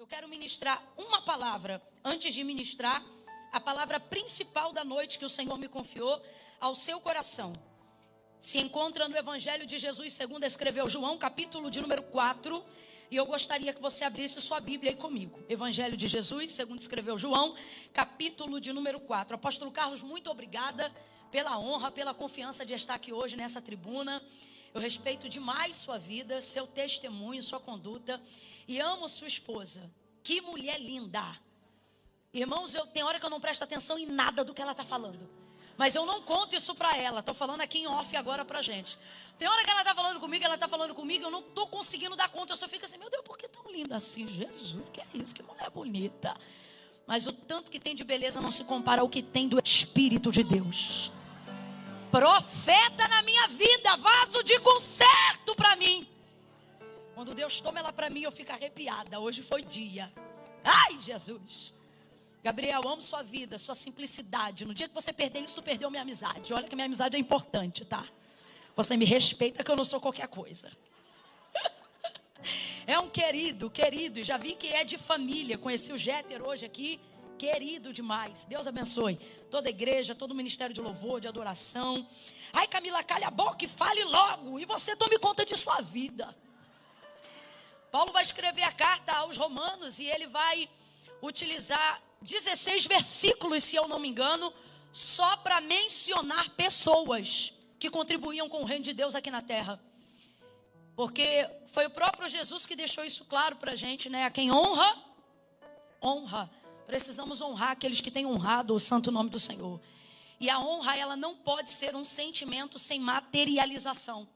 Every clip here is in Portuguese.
Eu quero ministrar uma palavra, antes de ministrar a palavra principal da noite que o Senhor me confiou ao seu coração. Se encontra no Evangelho de Jesus, segundo escreveu João, capítulo de número 4. E eu gostaria que você abrisse sua Bíblia aí comigo. Evangelho de Jesus, segundo escreveu João, capítulo de número 4. Apóstolo Carlos, muito obrigada pela honra, pela confiança de estar aqui hoje nessa tribuna. Eu respeito demais sua vida, seu testemunho, sua conduta. E amo sua esposa. Que mulher linda. Irmãos, tem hora que eu não presto atenção em nada do que ela está falando. Mas eu não conto isso para ela. Estou falando aqui em off agora pra gente. Tem hora que ela está falando comigo, eu não estou conseguindo dar conta. Eu só fico assim, meu Deus, por que tão linda assim? Jesus, que é isso? Que mulher bonita. Mas o tanto que tem de beleza não se compara ao que tem do Espírito de Deus. Profeta na minha vida, vaso de conserto para mim. Quando Deus toma ela para mim, eu fico arrepiada. Hoje foi dia. Ai, Jesus. Gabriel, amo sua vida, sua simplicidade. No dia que você perder isso, tu perdeu minha amizade. Olha que minha amizade é importante, tá? Você me respeita que eu não sou qualquer coisa. É um querido, e já vi que é de família. Conheci o Jéter hoje aqui, querido demais. Deus abençoe toda a igreja, todo o ministério de louvor, de adoração. Ai, Camila, calha a boca e fale logo. E você tome conta de sua vida. Paulo vai escrever a carta aos Romanos e ele vai utilizar 16 versículos, se eu não me engano, só para mencionar pessoas que contribuíam com o reino de Deus aqui na terra. Porque foi o próprio Jesus que deixou isso claro para a gente, né? A quem honra, honra. Precisamos honrar aqueles que têm honrado o santo nome do Senhor. E a honra, ela não pode ser um sentimento sem materialização.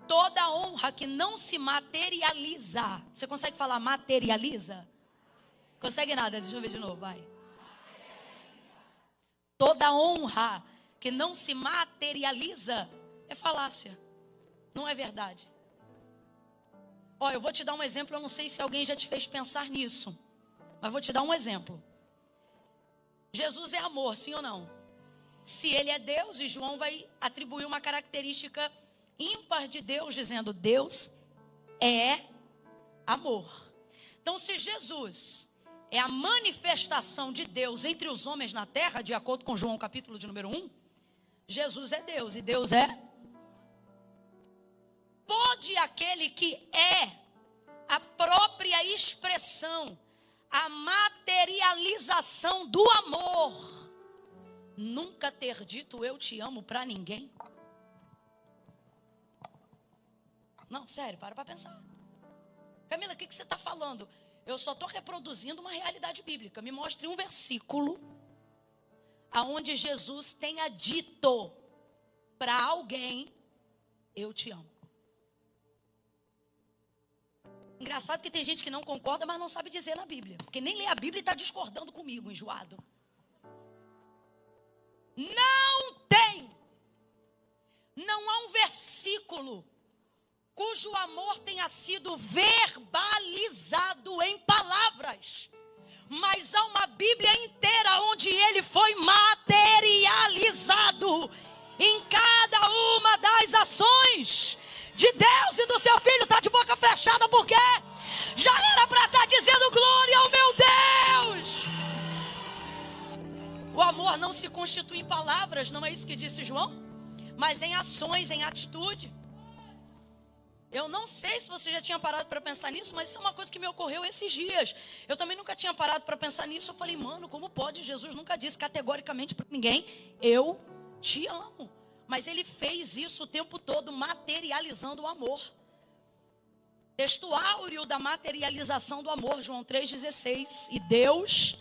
Toda honra que não se materializa. Você consegue falar materializa? Consegue nada? Deixa eu ver de novo, vai. Toda honra que não se materializa é falácia. Não é verdade. Ó, eu vou te dar um exemplo. Eu não sei se alguém já te fez pensar nisso. Mas vou te dar um exemplo. Jesus é amor, sim ou não? Se ele é Deus, e João vai atribuir uma característica ímpar de Deus, dizendo: Deus é amor. Então, se Jesus é a manifestação de Deus entre os homens na terra, de acordo com João capítulo de número 1, Jesus é Deus e Deus é. Pode aquele que é a própria expressão, a materialização do amor, nunca ter dito eu te amo para ninguém? Não, sério, para pensar. Camila, o que você está falando? Eu só estou reproduzindo uma realidade bíblica. Me mostre um versículo aonde Jesus tenha dito para alguém: eu te amo. Engraçado que tem gente que não concorda, mas não sabe dizer na Bíblia. Porque nem lê a Bíblia e está discordando comigo, enjoado. Não tem. Não há um versículo cujo amor tenha sido verbalizado em palavras. Mas há uma Bíblia inteira onde ele foi materializado em cada uma das ações de Deus e do seu Filho. Está de boca fechada porque já era para estar dizendo glória ao meu Deus. O amor não se constitui em palavras, não é isso que disse João? Mas em ações, em atitude. Eu não sei se você já tinha parado para pensar nisso, mas isso é uma coisa que me ocorreu esses dias. Eu também nunca tinha parado para pensar nisso. Eu falei, mano, como pode? Jesus nunca disse categoricamente para ninguém: eu te amo. Mas ele fez isso o tempo todo, materializando o amor. Texto áureo da materialização do amor, João 3,16. E Deus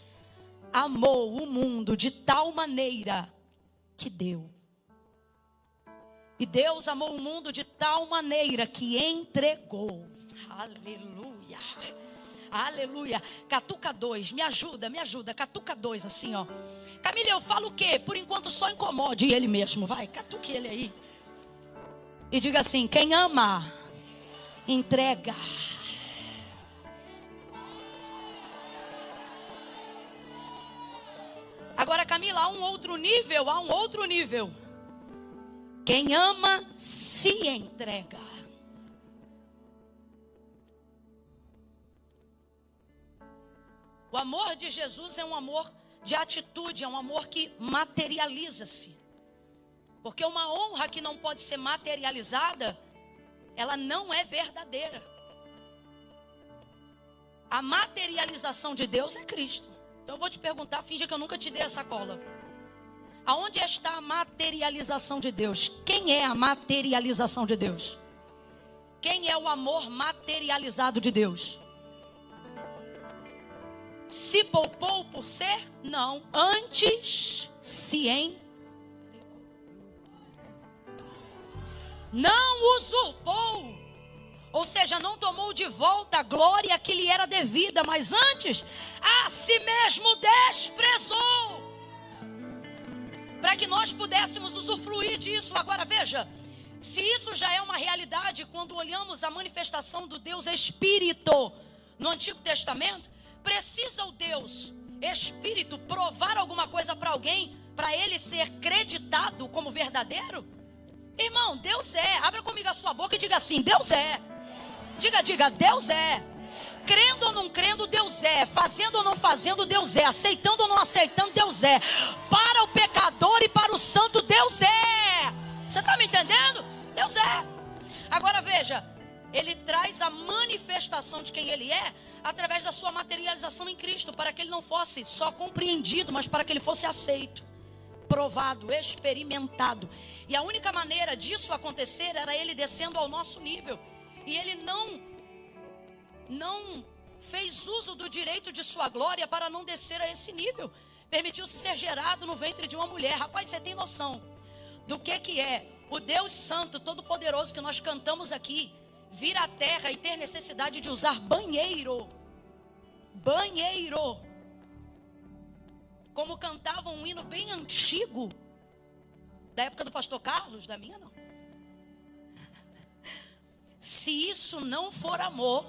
amou o mundo de tal maneira que deu. E Deus amou o mundo de tal maneira que entregou. Aleluia. Aleluia. Catuca 2, me ajuda. Catuca 2 assim, ó. Camila, eu falo o quê? Por enquanto só incomode ele mesmo. Vai, catuque ele aí. E diga assim: quem ama, entrega. Agora, Camila, há um outro nível. Quem ama, se entrega. O amor de Jesus é um amor de atitude, é um amor que materializa-se. Porque uma honra que não pode ser materializada, ela não é verdadeira. A materialização de Deus é Cristo. Então eu vou te perguntar, finge que eu nunca te dei essa cola. Aonde está a materialização de Deus? Quem é a materialização de Deus? Quem é o amor materializado de Deus? Se poupou por ser? Não. Antes se entregou. Não usurpou. Ou seja, não tomou de volta a glória que lhe era devida, mas antes a si mesmo desprezou, para que nós pudéssemos usufruir disso. Agora veja, se isso já é uma realidade quando olhamos a manifestação do Deus Espírito no Antigo Testamento, precisa o Deus Espírito provar alguma coisa para alguém, para ele ser creditado como verdadeiro? Irmão, Deus é. Abra comigo a sua boca e diga assim: Deus é. Diga, Deus é. Crendo ou não crendo, Deus é. Fazendo ou não fazendo, Deus é. Aceitando ou não aceitando, Deus é. Para o pecador e para o santo, Deus é. Você está me entendendo? Deus é. Agora veja, ele traz a manifestação de quem ele é através da sua materialização em Cristo, para que ele não fosse só compreendido, mas para que ele fosse aceito, provado, experimentado. E a única maneira disso acontecer era ele descendo ao nosso nível. E ele não fez uso do direito de sua glória para não descer a esse nível. Permitiu-se ser gerado no ventre de uma mulher. Rapaz, você tem noção do que é o Deus Santo, Todo-Poderoso, que nós cantamos aqui, vir à terra e ter necessidade de usar banheiro. Banheiro. Como cantava um hino bem antigo, da época do pastor Carlos, da minha não. Se isso não for amor,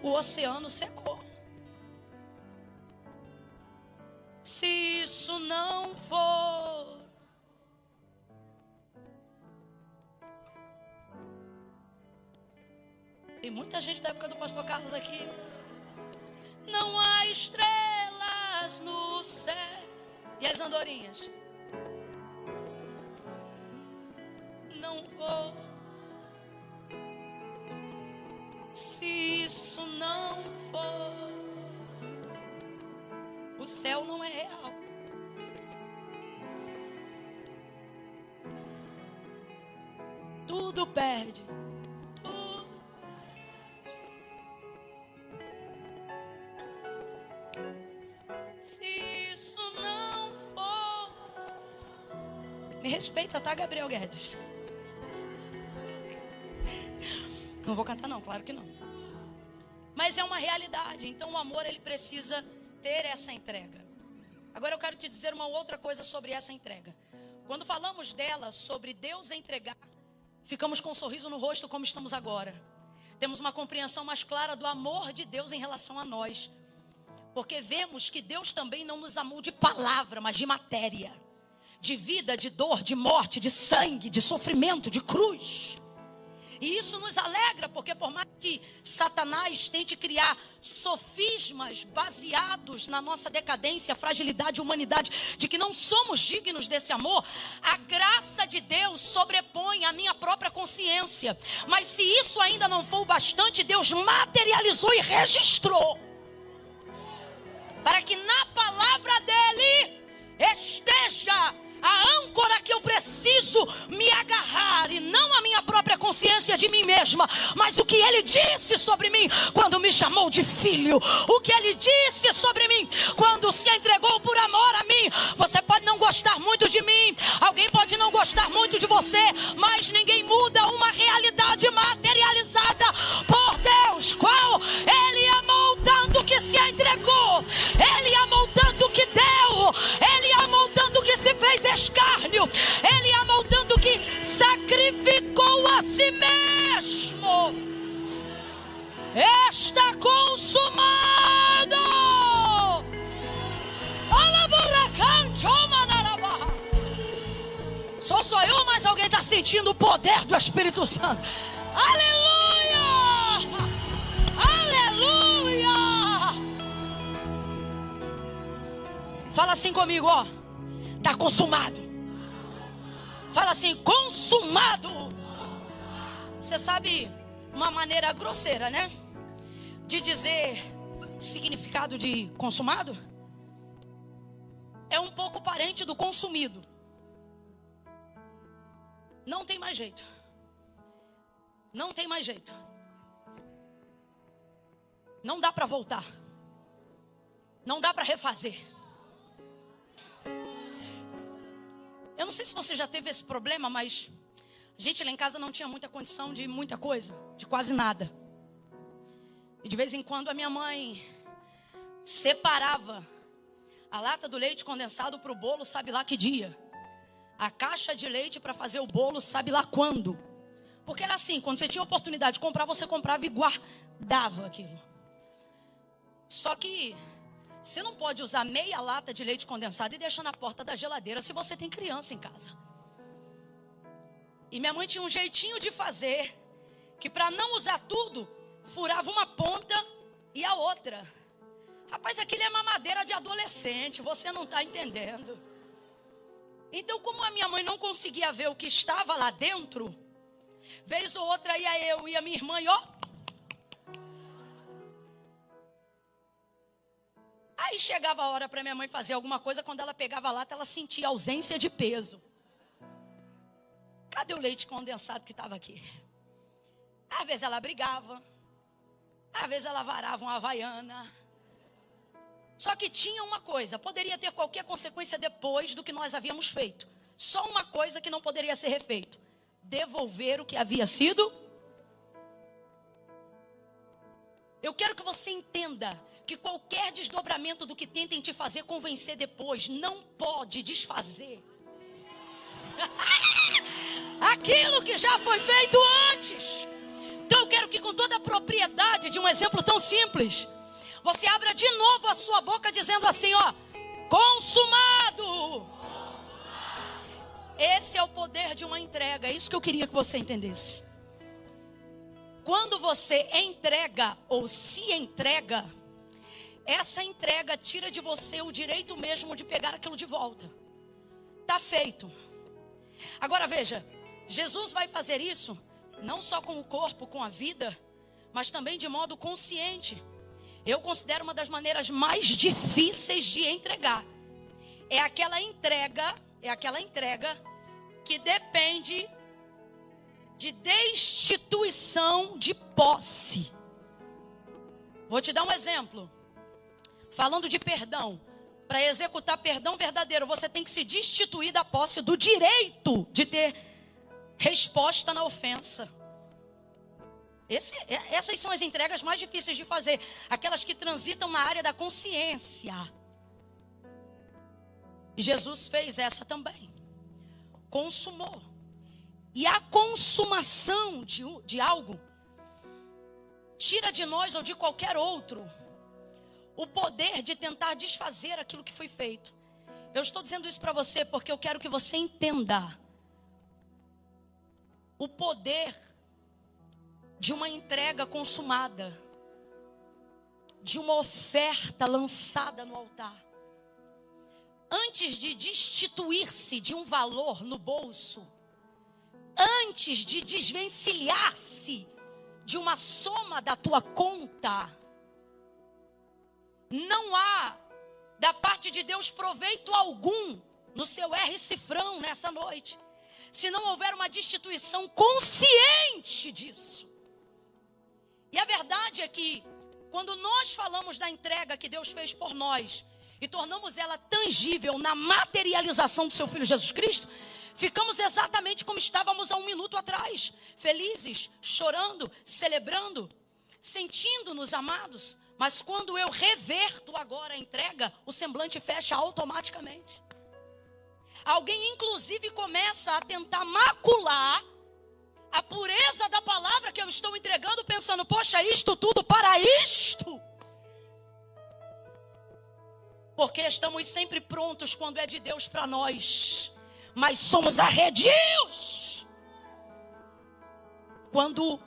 o oceano secou. Se isso não for, tem muita gente da época do pastor Carlos aqui. Não há estrelas no céu. E as andorinhas? Não vou. Se isso não for, o céu não é real. Tudo perde. Tudo. Se isso não for. Me respeita, tá, Gabriel Guedes? Não vou cantar não, claro que não. Mas é uma realidade. Então o amor, ele precisa ter essa entrega. Agora eu quero te dizer uma outra coisa sobre essa entrega. Quando falamos dela, sobre Deus entregar, ficamos com um sorriso no rosto como estamos agora. Temos uma compreensão mais clara do amor de Deus em relação a nós. Porque vemos que Deus também não nos amou de palavra, mas de matéria. De vida, de dor, de morte, de sangue, de sofrimento, de cruz. E isso nos alegra, porque por mais que Satanás tente criar sofismas baseados na nossa decadência, fragilidade e humanidade, de que não somos dignos desse amor, a graça de Deus sobrepõe a minha própria consciência. Mas se isso ainda não for o bastante, Deus materializou e registrou, para que na palavra dele esteja a âncora que eu preciso me agarrar, e não a minha própria consciência de mim mesma, mas o que ele disse sobre mim quando me chamou de filho, o que ele disse sobre mim quando se entregou por amor a mim. Você pode não gostar muito de mim, alguém pode não gostar muito de você, mas ninguém muda uma realidade materializada por Deus. Qual? Ele amou tanto que se entregou, ele amou tanto que deu, ele amou tanto que se fez escárnio, ele amou tanto que sacrificou a si mesmo. Está consumado. Sou eu, mas alguém está sentindo o poder do Espírito Santo. Aleluia! Aleluia! Fala assim comigo, ó. Tá consumado. Fala assim, consumado. Você sabe uma maneira grosseira, né? De dizer o significado de consumado? É um pouco parente do consumido. Não tem mais jeito. Não tem mais jeito. Não dá para voltar. Não dá para refazer. Eu não sei se você já teve esse problema, mas a gente lá em casa não tinha muita condição de muita coisa, de quase nada. E de vez em quando a minha mãe separava a lata do leite condensado para o bolo, sabe lá que dia. A caixa de leite para fazer o bolo, sabe lá quando. Porque era assim, quando você tinha oportunidade de comprar, você comprava e guardava aquilo. Só que você não pode usar meia lata de leite condensado e deixar na porta da geladeira se você tem criança em casa. E minha mãe tinha um jeitinho de fazer, que para não usar tudo, furava uma ponta e a outra. Rapaz, aquilo é mamadeira de adolescente, você não está entendendo. Então, como a minha mãe não conseguia ver o que estava lá dentro, vez ou outra ia eu e a minha irmã, e ó. Aí chegava a hora para minha mãe fazer alguma coisa, quando ela pegava a lata, ela sentia ausência de peso. Cadê o leite condensado que estava aqui? Às vezes ela brigava, às vezes ela varava uma havaiana. Só que tinha uma coisa, poderia ter qualquer consequência depois do que nós havíamos feito. Só uma coisa que não poderia ser refeito: devolver o que havia sido. Eu quero que você entenda que qualquer desdobramento do que tentem te fazer convencer depois não pode desfazer aquilo que já foi feito antes. Então eu quero que, com toda a propriedade de um exemplo tão simples, você abra de novo a sua boca dizendo assim, ó: consumado. Esse é o poder de uma entrega. É isso que eu queria que você entendesse. Quando você entrega ou se entrega, essa entrega tira de você o direito mesmo de pegar aquilo de volta. Tá feito. Agora veja, Jesus vai fazer isso não só com o corpo, com a vida, mas também de modo consciente. Eu considero uma das maneiras mais difíceis de entregar. É aquela entrega que depende de destituição de posse. Vou te dar um exemplo. Falando de perdão. Para executar perdão verdadeiro, você tem que se destituir da posse do direito de ter resposta na ofensa. Essas são as entregas mais difíceis de fazer. Aquelas que transitam na área da consciência. E Jesus fez essa também. Consumou. E a consumação de algo tira de nós ou de qualquer outro o poder de tentar desfazer aquilo que foi feito. Eu estou dizendo isso para você porque eu quero que você entenda o poder de uma entrega consumada, de uma oferta lançada no altar. Antes de destituir-se de um valor no bolso, antes de desvencilhar-se de uma soma da tua conta, não há da parte de Deus proveito algum no seu R-cifrão nessa noite, se não houver uma destituição consciente disso. E a verdade é que, quando nós falamos da entrega que Deus fez por nós e tornamos ela tangível na materialização do seu Filho Jesus Cristo, ficamos exatamente como estávamos há um minuto atrás, felizes, chorando, celebrando, sentindo-nos amados. Mas quando eu reverto agora a entrega, o semblante fecha automaticamente. Alguém inclusive começa a tentar macular a pureza da palavra que eu estou entregando, pensando, poxa, isto tudo para isto? Porque estamos sempre prontos quando é de Deus para nós, mas somos arredios quando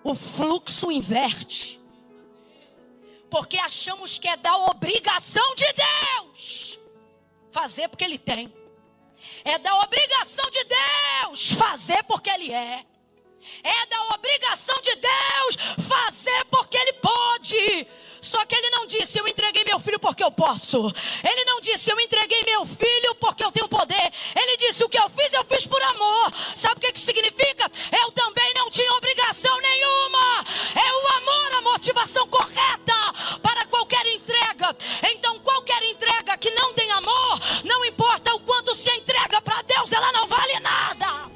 o fluxo inverte, porque achamos que é da obrigação de Deus fazer porque Ele tem. É da obrigação de Deus fazer porque Ele é. É da obrigação de Deus fazer porque Ele pode. Só que Ele não disse, eu entreguei meu filho porque eu posso. Ele não disse, eu entreguei meu filho porque eu tenho poder. Ele disse, o que eu fiz por amor. Sabe o que isso significa? Eu também não tinha obrigação nenhuma. É o amor a motivação correta para qualquer entrega. Então qualquer entrega que não tem amor, não importa o quanto se entrega para Deus, ela não vale nada.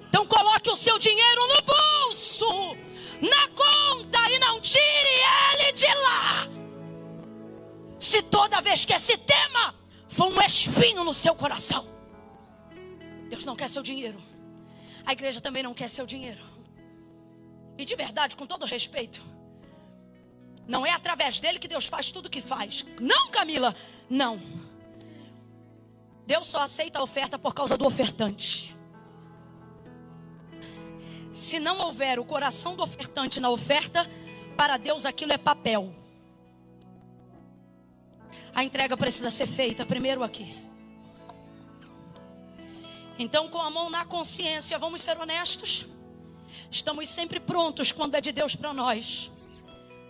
Então coloque o seu dinheiro no bolso, na conta, e não tire ele de lá. Se toda vez que esse tema for um espinho no seu coração, Deus não quer seu dinheiro. A igreja também não quer seu dinheiro. E de verdade, com todo respeito, não é através dele que Deus faz tudo o que faz. Não, Camila, não. Deus só aceita a oferta por causa do ofertante. Se não houver o coração do ofertante na oferta, para Deus aquilo é papel. A entrega precisa ser feita primeiro aqui. Então, com a mão na consciência, vamos ser honestos. Estamos sempre prontos quando é de Deus para nós.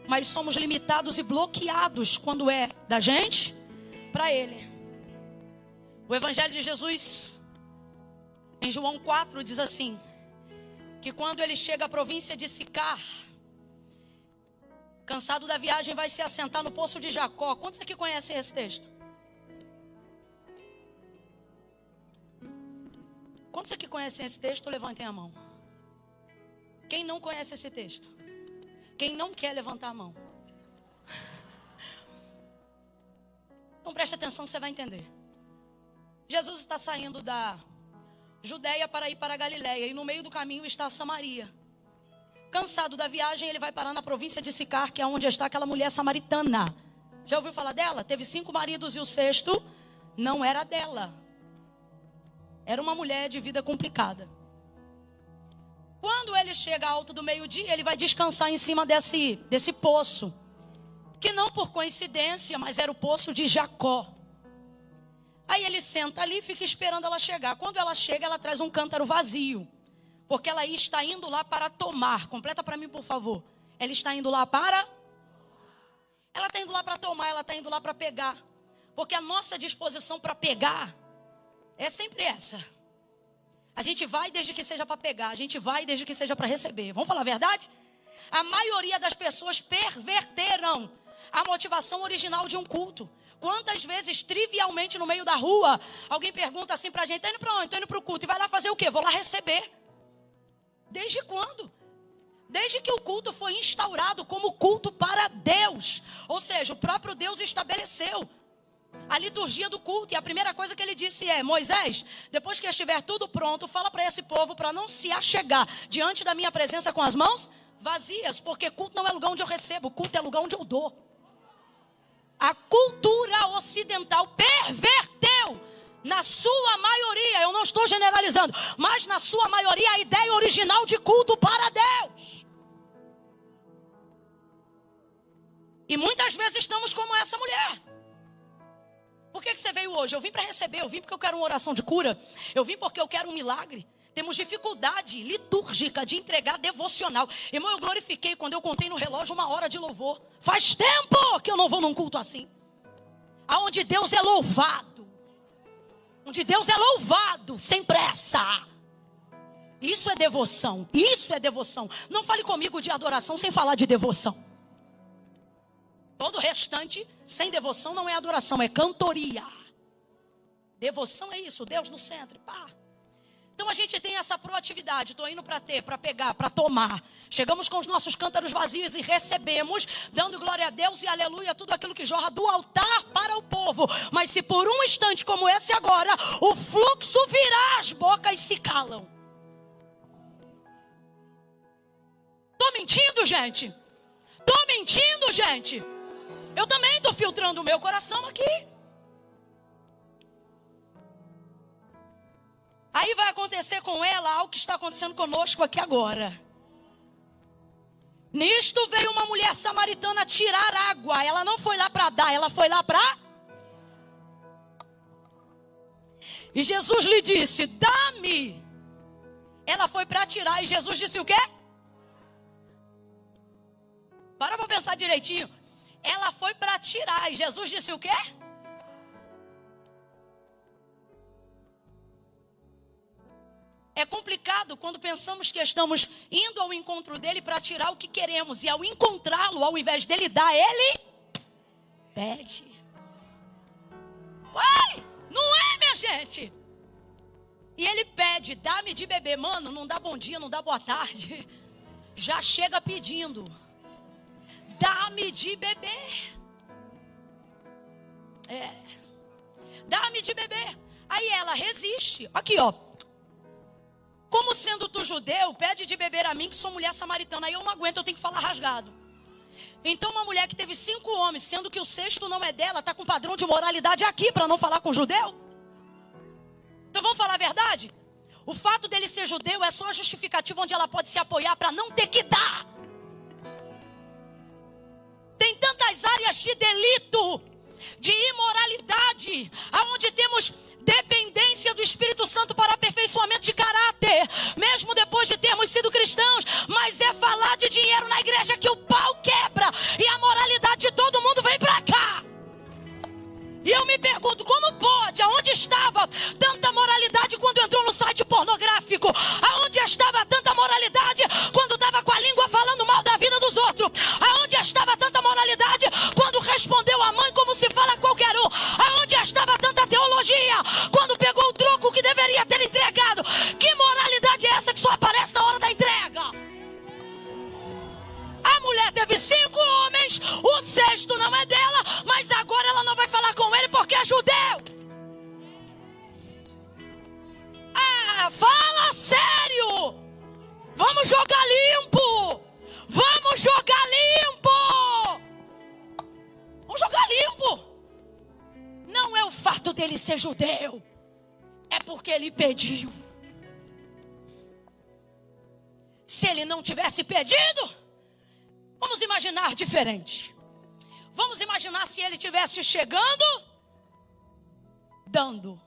Mas somos limitados e bloqueados quando é da gente para Ele. O Evangelho de Jesus, em João 4, diz assim: que quando ele chega à província de Sicar, cansado da viagem, vai se assentar no poço de Jacó. Quantos aqui conhecem esse texto? Quantos aqui conhecem esse texto? Levantem a mão. Quem não conhece esse texto? Quem não quer levantar a mão? Então preste atenção que você vai entender. Jesus está saindo da Judeia para ir para a Galileia, e no meio do caminho está Samaria. Cansado da viagem, ele vai parar na província de Sicar, que é onde está aquela mulher samaritana. Já ouviu falar dela? Teve 5 maridos e o 6º não era dela. Era uma mulher de vida complicada. Quando ele chega alto do meio-dia, ele vai descansar em cima desse poço, que não por coincidência, mas era o poço de Jacó. Aí ele senta ali e fica esperando ela chegar. Quando ela chega, ela traz um cântaro vazio, porque ela está indo lá para tomar. Completa para mim, por favor. Ela está indo lá para... Ela está indo lá para tomar, ela está indo lá para pegar. Porque a nossa disposição para pegar é sempre essa. A gente vai desde que seja para pegar, a gente vai desde que seja para receber. Vamos falar a verdade? A maioria das pessoas perverteram a motivação original de um culto. Quantas vezes, trivialmente, no meio da rua, alguém pergunta assim pra gente: tá indo pra onde? Tô indo pro culto. E vai lá fazer o quê? Vou lá receber. Desde quando? Desde que o culto foi instaurado como culto para Deus. Ou seja, o próprio Deus estabeleceu a liturgia do culto. E a primeira coisa que ele disse é: Moisés, depois que estiver tudo pronto, fala para esse povo para não se achegar diante da minha presença com as mãos vazias. Porque culto não é lugar onde eu recebo, culto é lugar onde eu dou. A cultura ocidental perverteu, na sua maioria, eu não estou generalizando, mas na sua maioria, a ideia original de culto para Deus. E muitas vezes estamos como essa mulher. Por que você veio hoje? Eu vim para receber, eu vim porque eu quero uma oração de cura, eu vim porque eu quero um milagre. Temos dificuldade litúrgica de entregar devocional. Irmão, eu glorifiquei quando eu contei no relógio 1 hora de louvor. Faz tempo que eu não vou num culto assim. Aonde Deus é louvado. Onde Deus é louvado, sem pressa. Isso é devoção. Isso é devoção. Não fale comigo de adoração sem falar de devoção. Todo o restante, sem devoção, não é adoração, é cantoria. Devoção é isso, Deus no centro, pá. Então a gente tem essa proatividade, estou indo para ter, para pegar, para tomar. Chegamos com os nossos cântaros vazios e recebemos, dando glória a Deus e aleluia, tudo aquilo que jorra do altar para o povo. Mas se por um instante como esse agora, o fluxo virar, as bocas se calam. Estou mentindo, gente? Estou mentindo, gente? Eu também estou filtrando o meu coração aqui. Aí vai acontecer com ela algo que está acontecendo conosco aqui agora. Nisto veio uma mulher samaritana tirar água. Ela não foi lá para dar, ela foi lá para... E Jesus lhe disse: dá-me. Ela foi para tirar e Jesus disse o quê? Para pensar direitinho. Ela foi para tirar e Jesus disse o quê? É complicado quando pensamos que estamos indo ao encontro dele para tirar o que queremos. E ao encontrá-lo, ao invés dele dar, ele pede. Uai, não é, minha gente? E ele pede, dá-me de beber. Mano, não dá bom dia, não dá boa tarde. Já chega pedindo. Dá-me de beber. Dá-me de beber. Aí ela resiste. Aqui, ó. Como sendo tu judeu, pede de beber a mim, que sou mulher samaritana. Aí eu não aguento, eu tenho que falar rasgado. Então uma mulher que teve 5 homens, sendo que o 6º não é dela, está com padrão de moralidade aqui para não falar com judeu? Então vamos falar a verdade? O fato dele ser judeu é só a justificativa onde ela pode se apoiar para não ter que dar. Tem tantas áreas de delito, de imoralidade, aonde temos dependência do Espírito Santo para aperfeiçoamento de caráter, mesmo depois de termos sido cristãos. Mas é falar de dinheiro na igreja que o pau quebra e a moralidade de todo mundo vem para cá. E eu me pergunto, como pode? Aonde estava tanta moralidade quando entrou no site pornográfico? Aonde estava tanta moralidade quando estava com a língua falando mal da vida dos outros? Aonde estava tanta moralidade quando respondeu a mãe como se fala qualquer um? Aonde estava tanta teologia quando pegou o troco que deveria ter entregado? Que moralidade é essa que só aparece na hora da entrega? A mulher teve 5 homens, o 6º não é dela, mas agora ela não vai falar com ele porque é judeu. Ah, fala sério! Vamos jogar limpo! Vamos jogar limpo! Vamos jogar limpo! Não é o fato dele ser judeu, é porque ele pediu. Se ele não tivesse pedido, vamos imaginar diferente. Vamos imaginar se ele estivesse chegando, dando.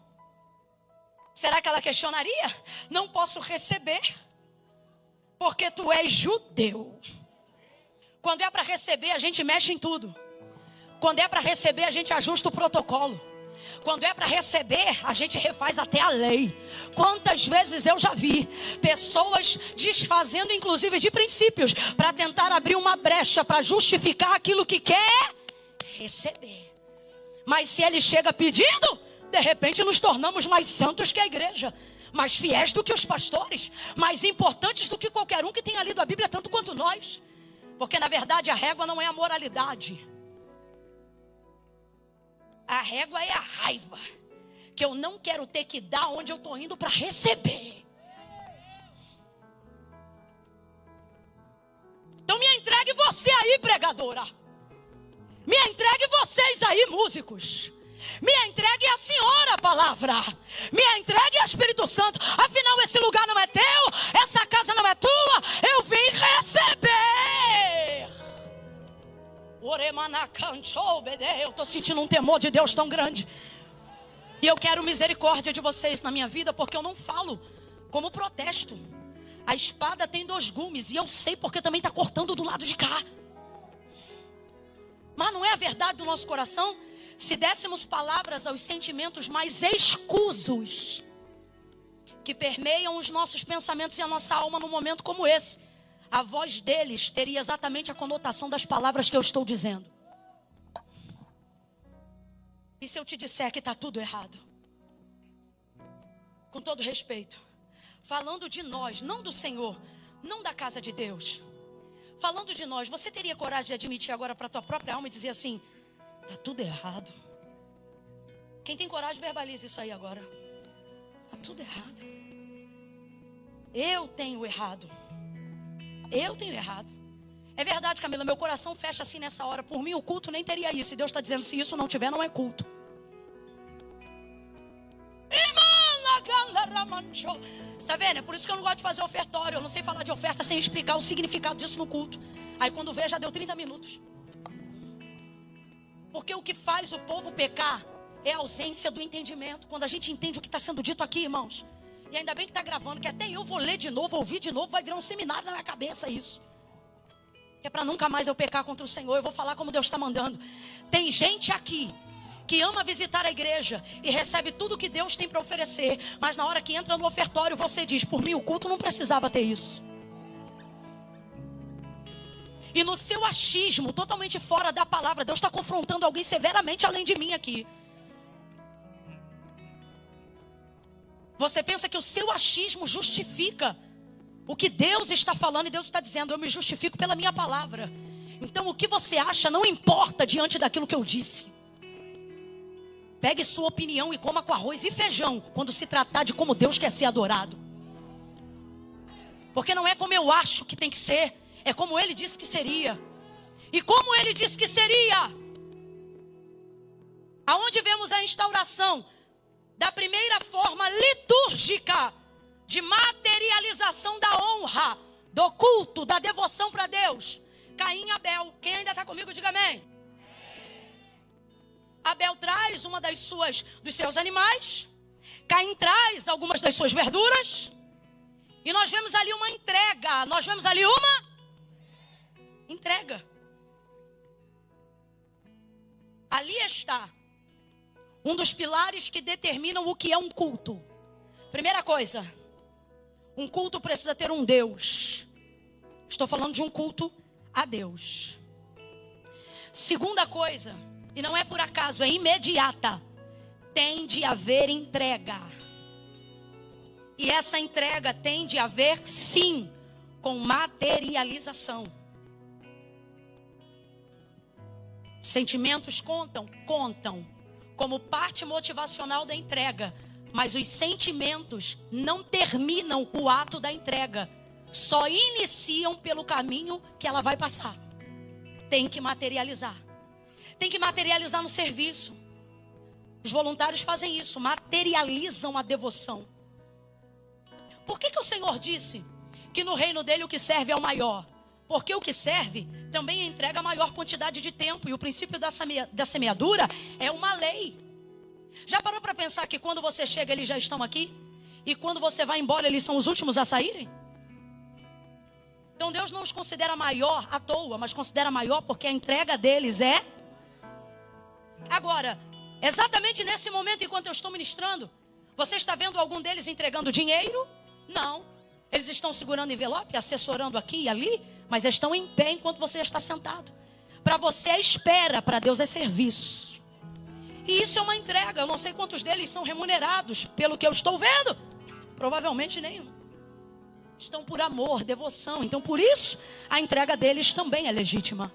Será que ela questionaria? Não posso receber, porque tu és judeu. Quando é para receber, a gente mexe em tudo. Quando é para receber, a gente ajusta o protocolo. Quando é para receber, a gente refaz até a lei. Quantas vezes eu já vi pessoas desfazendo inclusive de princípios para tentar abrir uma brecha para justificar aquilo que quer receber. Mas se ele chega pedindo, de repente nos tornamos mais santos que a igreja, mais fiéis do que os pastores, mais importantes do que qualquer um que tenha lido a Bíblia tanto quanto nós. Porque na verdade a régua não é a moralidade. A régua é a raiva, que eu não quero ter que dar onde eu estou indo para receber. Então me entregue você aí, pregadora. Me entregue vocês aí, músicos. Me entregue a senhora, a palavra. Me entregue a Espírito Santo. Afinal, esse lugar não é teu, essa casa não é tua. Eu vim receber. Eu estou sentindo um temor de Deus tão grande. E eu quero misericórdia de vocês na minha vida, porque eu não falo como protesto. A espada tem 2 gumes e eu sei porque também está cortando do lado de cá. Mas não é a verdade do nosso coração? Se dessemos palavras aos sentimentos mais escusos que permeiam os nossos pensamentos e a nossa alma num momento como esse, a voz deles teria exatamente a conotação das palavras que eu estou dizendo. E se eu te disser que está tudo errado? Com todo respeito, falando de nós, não do Senhor, não da casa de Deus. Falando de nós, você teria coragem de admitir agora para a tua própria alma e dizer assim: está tudo errado? Quem tem coragem, verbalize isso aí agora. Está tudo errado. Eu tenho errado. Eu tenho errado. É verdade, Camila, meu coração fecha assim nessa hora. Por mim o culto nem teria isso. E Deus está dizendo, se isso não tiver, não é culto. Está vendo? É por isso que eu não gosto de fazer ofertório. Eu não sei falar de oferta sem explicar o significado disso no culto. Aí quando vê, já deu 30 minutos. Porque o que faz o povo pecar é a ausência do entendimento. Quando a gente entende o que está sendo dito aqui, irmãos. E ainda bem que está gravando, que até eu vou ler de novo, ouvir de novo, vai virar um seminário na minha cabeça isso. Que é para nunca mais eu pecar contra o Senhor. Eu vou falar como Deus está mandando. Tem gente aqui que ama visitar a igreja e recebe tudo que Deus tem para oferecer. Mas na hora que entra no ofertório, você diz: por mim o culto não precisava ter isso. E no seu achismo, totalmente fora da palavra, Deus está confrontando alguém severamente além de mim aqui. Você pensa que o seu achismo justifica o que Deus está falando, e Deus está dizendo: eu me justifico pela minha palavra. Então o que você acha não importa diante daquilo que eu disse. Pegue sua opinião e coma com arroz e feijão quando se tratar de como Deus quer ser adorado. Porque não é como eu acho que tem que ser, é como Ele disse que seria. E como Ele disse que seria? Aonde vemos a instauração da primeira forma litúrgica de materialização da honra, do culto, da devoção para Deus. Caim e Abel. Quem ainda está comigo, diga amém. Abel traz uma dos seus animais. Caim traz algumas das suas verduras. E nós vemos ali uma entrega. Nós vemos ali uma entrega. Ali está um dos pilares que determinam o que é um culto. Primeira coisa, um culto precisa ter um Deus. Estou falando de um culto a Deus. Segunda coisa, e não é por acaso, é imediata, tem de haver entrega. E essa entrega tem de haver, sim, com materialização. Sentimentos contam como parte motivacional da entrega. Mas os sentimentos não terminam o ato da entrega. Só iniciam pelo caminho que ela vai passar. Tem que materializar. Tem que materializar no serviço. Os voluntários fazem isso, materializam a devoção. Por que o Senhor disse que no reino dele o que serve é o maior? Porque o que serve também entrega a maior quantidade de tempo. E o princípio da semeadura é uma lei. Já parou para pensar que quando você chega eles já estão aqui? E quando você vai embora eles são os últimos a saírem? Então Deus não os considera maior à toa, mas considera maior porque a entrega deles é... Agora, exatamente nesse momento enquanto eu estou ministrando, você está vendo algum deles entregando dinheiro? Não. Eles estão segurando envelope, assessorando aqui e ali, mas estão em pé enquanto você está sentado. Para você é espera, para Deus é serviço. E isso é uma entrega. Eu não sei quantos deles são remunerados pelo que eu estou vendo. Provavelmente nenhum. Estão por amor, devoção. Então por isso a entrega deles também é legítima.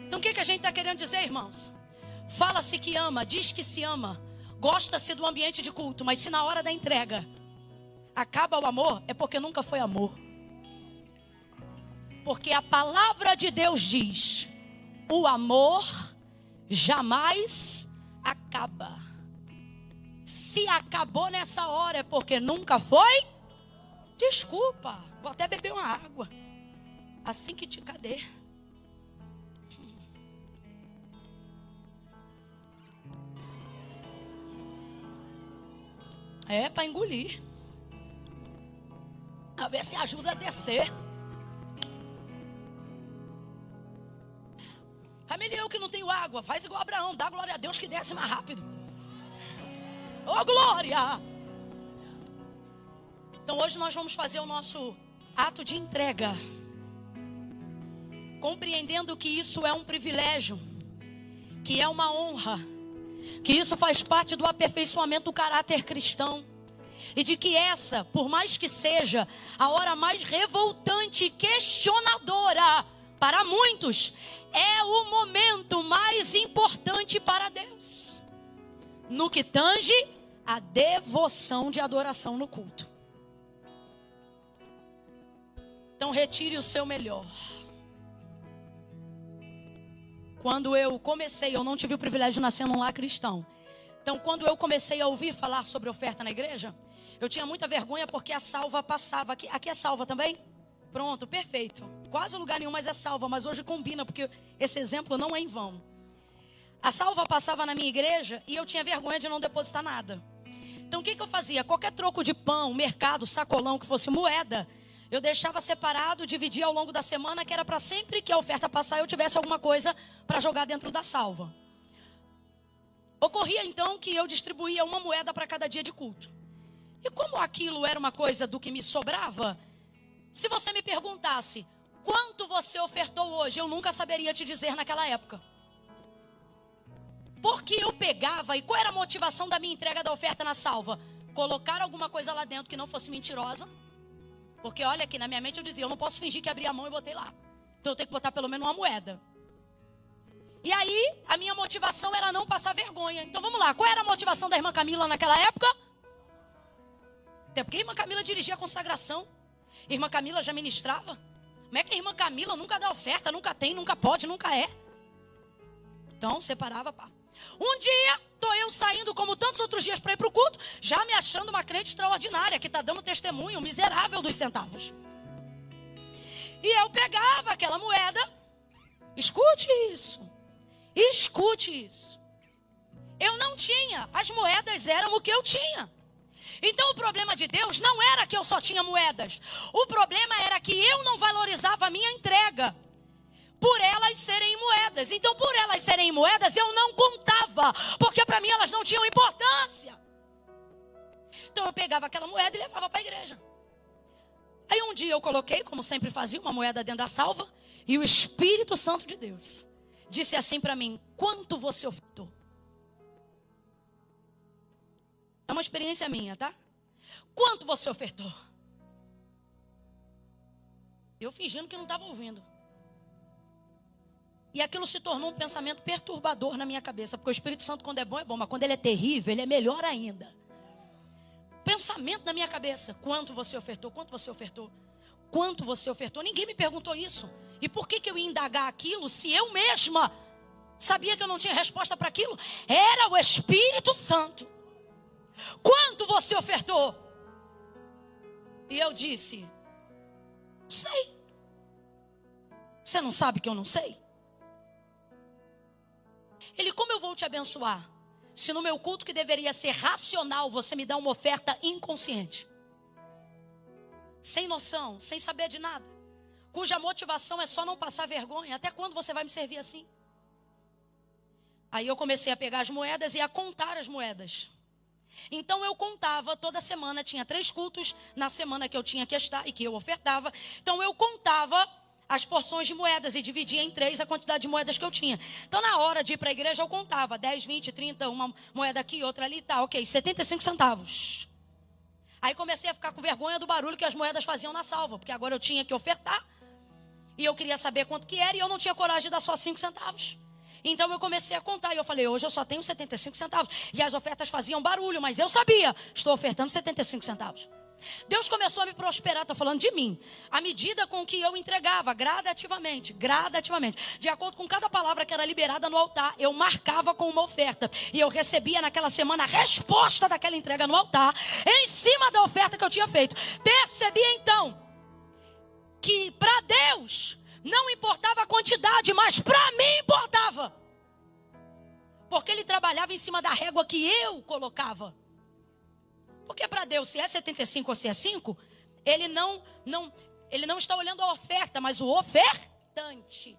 Então o que a gente está querendo dizer, irmãos? Fala-se que ama, diz que se ama, gosta-se do ambiente de culto, mas se na hora da entrega acaba o amor, é porque nunca foi amor. Porque a palavra de Deus diz: o amor jamais acaba. Se acabou nessa hora é porque nunca foi. Desculpa, vou até beber uma água. Assim que te cadê? É para engolir. A ver se ajuda a descer. Camila, eu que não tenho água, faz igual Abraão, dá glória a Deus que desce mais rápido. Oh, glória! Então hoje nós vamos fazer o nosso ato de entrega, compreendendo que isso é um privilégio, que é uma honra, que isso faz parte do aperfeiçoamento do caráter cristão. E de que essa, por mais que seja a hora mais revoltante e questionadora para muitos, é o momento mais importante para Deus, no que tange a devoção de adoração no culto. Então retire o seu melhor. Quando eu comecei, eu não tive o privilégio de nascer num lar cristão. Então quando eu comecei a ouvir falar sobre oferta na igreja, eu tinha muita vergonha porque a salva passava. Aqui é salva também? Pronto, perfeito. Quase lugar nenhum mais é salva, mas hoje combina, porque esse exemplo não é em vão. A salva passava na minha igreja e eu tinha vergonha de não depositar nada. Então o que eu fazia? Qualquer troco de pão, mercado, sacolão, que fosse moeda, eu deixava separado, dividia ao longo da semana, que era para sempre que a oferta passar eu tivesse alguma coisa para jogar dentro da salva. Ocorria então que eu distribuía uma moeda para cada dia de culto. E como aquilo era uma coisa do que me sobrava, se você me perguntasse quanto você ofertou hoje, eu nunca saberia te dizer naquela época. Porque eu pegava, e qual era a motivação da minha entrega da oferta na salva? Colocar alguma coisa lá dentro que não fosse mentirosa. Porque olha aqui, na minha mente eu dizia, eu não posso fingir que abri a mão e botei lá. Então eu tenho que botar pelo menos uma moeda. E aí, a minha motivação era não passar vergonha. Então vamos lá, qual era a motivação da irmã Camila naquela época? Até porque a irmã Camila dirigia a consagração. A irmã Camila já ministrava. Como é que a irmã Camila nunca dá oferta, nunca tem, nunca pode, nunca é? Então separava, pá. Um dia, estou eu saindo como tantos outros dias para ir para o culto, já me achando uma crente extraordinária, que está dando testemunho miserável dos centavos. E eu pegava aquela moeda, escute isso, eu não tinha, as moedas eram o que eu tinha. Então o problema de Deus não era que eu só tinha moedas, o problema era que eu não valorizava a minha entrega. Por elas serem moedas. Então, por elas serem moedas, eu não contava. Porque para mim elas não tinham importância. Então, eu pegava aquela moeda e levava para a igreja. Aí, um dia eu coloquei, como sempre fazia, uma moeda dentro da salva. E o Espírito Santo de Deus disse assim para mim, quanto você ofertou? É uma experiência minha, tá? Quanto você ofertou? Eu fingindo que não estava ouvindo. E aquilo se tornou um pensamento perturbador na minha cabeça. Porque o Espírito Santo, quando é bom, mas quando ele é terrível, ele é melhor ainda. Pensamento na minha cabeça. Quanto você ofertou? Quanto você ofertou? Quanto você ofertou? Ninguém me perguntou isso. E por que eu ia indagar aquilo se eu mesma sabia que eu não tinha resposta para aquilo? Era o Espírito Santo. Quanto você ofertou? E eu disse, não sei. Você não sabe que eu não sei? Ele, como eu vou te abençoar? Se no meu culto que deveria ser racional, você me dá uma oferta inconsciente. Sem noção, sem saber de nada. Cuja motivação é só não passar vergonha. Até quando você vai me servir assim? Aí eu comecei a pegar as moedas e a contar as moedas. Então eu contava toda semana, tinha 3 cultos na semana que eu tinha que estar e que eu ofertava. Então eu contava as porções de moedas e dividia em 3 a quantidade de moedas que eu tinha. Então, na hora de ir para a igreja, eu contava 10, 20, 30, uma moeda aqui, outra ali, tá, ok, 75 centavos. Aí comecei a ficar com vergonha do barulho que as moedas faziam na salva, porque agora eu tinha que ofertar, e eu queria saber quanto que era, e eu não tinha coragem de dar só 5 centavos. Então, eu comecei a contar, e eu falei, hoje eu só tenho 75 centavos. E as ofertas faziam barulho, mas eu sabia, estou ofertando 75 centavos. Deus começou a me prosperar, estou falando de mim, à medida com que eu entregava, gradativamente, de acordo com cada palavra que era liberada no altar, eu marcava com uma oferta, e eu recebia naquela semana a resposta daquela entrega no altar, em cima da oferta que eu tinha feito. Percebi então, que para Deus, não importava a quantidade, mas para mim importava, porque Ele trabalhava em cima da régua que eu colocava. Porque para Deus, se é 75 ou se é 5, Ele não está olhando a oferta, mas o ofertante.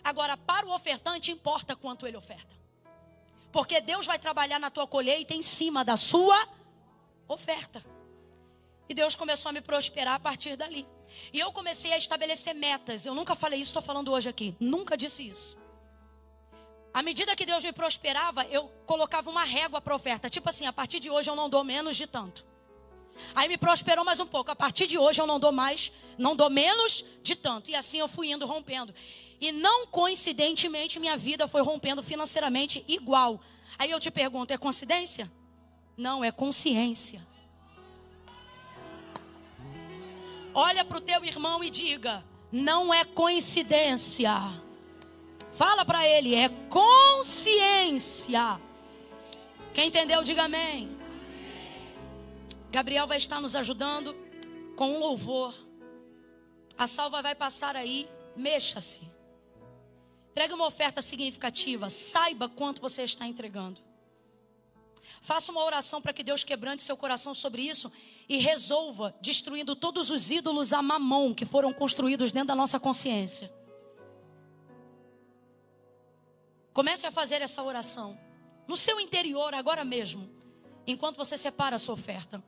Agora, para o ofertante, importa quanto ele oferta. Porque Deus vai trabalhar na tua colheita em cima da sua oferta. E Deus começou a me prosperar a partir dali. E eu comecei a estabelecer metas. Eu nunca falei isso, estou falando hoje aqui. Nunca disse isso. À medida que Deus me prosperava, eu colocava uma régua para a oferta. Tipo assim, a partir de hoje eu não dou menos de tanto. Aí me prosperou mais um pouco. A partir de hoje eu não dou menos de tanto. E assim eu fui indo rompendo. E não coincidentemente minha vida foi rompendo financeiramente igual. Aí eu te pergunto, é coincidência? Não, é consciência. Olha para o teu irmão e diga, não é coincidência. Fala para ele, é consciência. Quem entendeu, diga amém. Gabriel vai estar nos ajudando com um louvor. A salva vai passar aí, mexa-se. Entregue uma oferta significativa. Saiba quanto você está entregando. Faça uma oração para que Deus quebrante seu coração sobre isso e resolva destruindo todos os ídolos a mamão que foram construídos dentro da nossa consciência. Comece a fazer essa oração no seu interior agora mesmo, enquanto você separa a sua oferta.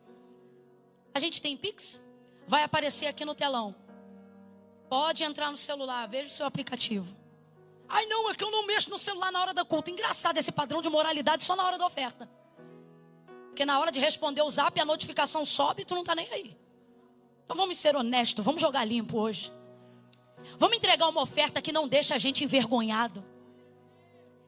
A gente tem Pix? Vai aparecer aqui no telão. Pode entrar no celular, veja o seu aplicativo. Ai não, é que eu não mexo no celular na hora da culto. Engraçado esse padrão de moralidade só na hora da oferta. Porque na hora de responder o zap, a notificação sobe e tu não está nem aí. Então vamos ser honestos, vamos jogar limpo hoje. Vamos entregar uma oferta que não deixa a gente envergonhado.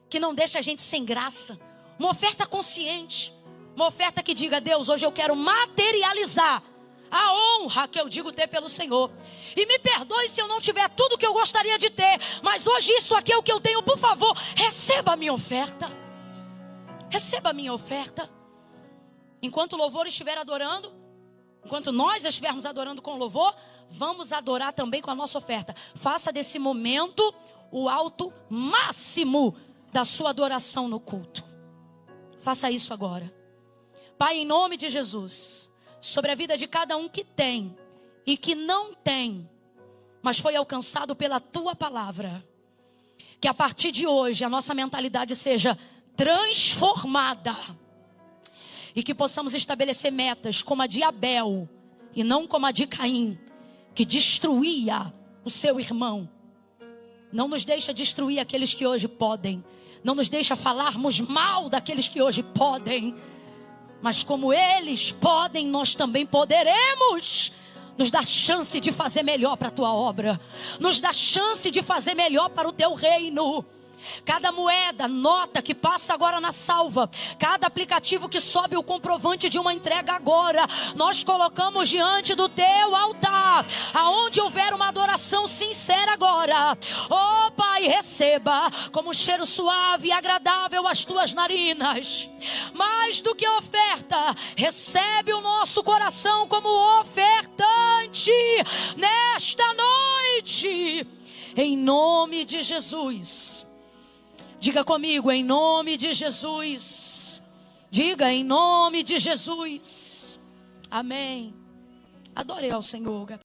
Que não deixa a gente sem graça. Uma oferta consciente. Uma oferta que diga: Deus, hoje eu quero materializar a honra que eu digo ter pelo Senhor. E me perdoe se eu não tiver tudo que eu gostaria de ter, mas hoje isso aqui é o que eu tenho. Por favor, receba a minha oferta. Receba a minha oferta. Enquanto o louvor estiver adorando, enquanto nós estivermos adorando com louvor, vamos adorar também com a nossa oferta. Faça desse momento o alto máximo da sua adoração no culto. Faça isso agora. Pai, em nome de Jesus, sobre a vida de cada um que tem e que não tem, mas foi alcançado pela Tua palavra, que a partir de hoje a nossa mentalidade seja transformada e que possamos estabelecer metas como a de Abel e não como a de Caim, que destruía o seu irmão. Não nos deixa destruir aqueles que hoje podem, não nos deixa falarmos mal daqueles que hoje podem, mas como eles podem, nós também poderemos. Nos dá chance de fazer melhor para a Tua obra. Nos dá chance de fazer melhor para o Teu reino. Cada moeda, nota que passa agora na salva, cada aplicativo que sobe o comprovante de uma entrega agora, nós colocamos diante do Teu altar, aonde houver uma adoração sincera agora. Oh Pai, receba como um cheiro suave e agradável as Tuas narinas. Mais do que oferta, recebe o nosso coração como ofertante nesta noite, em nome de Jesus. Diga comigo, em nome de Jesus. Diga, em nome de Jesus. Amém. Adore ao Senhor.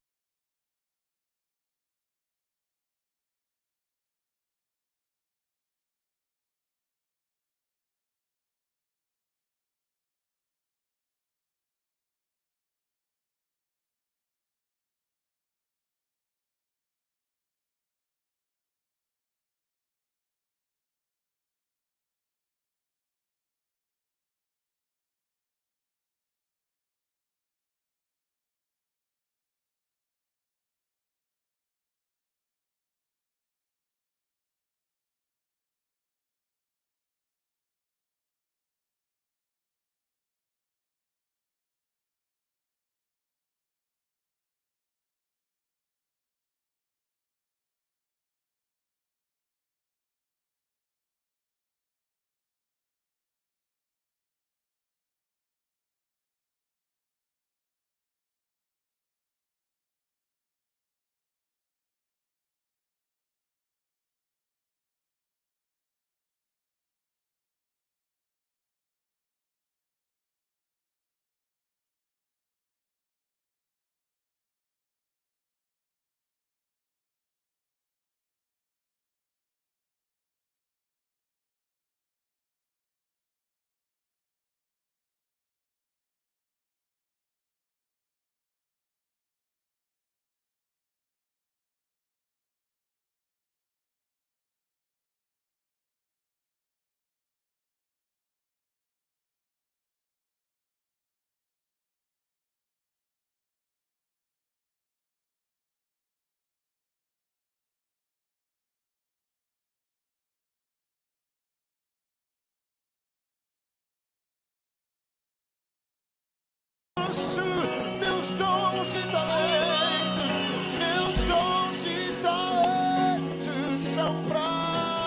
Meus dons e talentos, meus dons e talentos são pra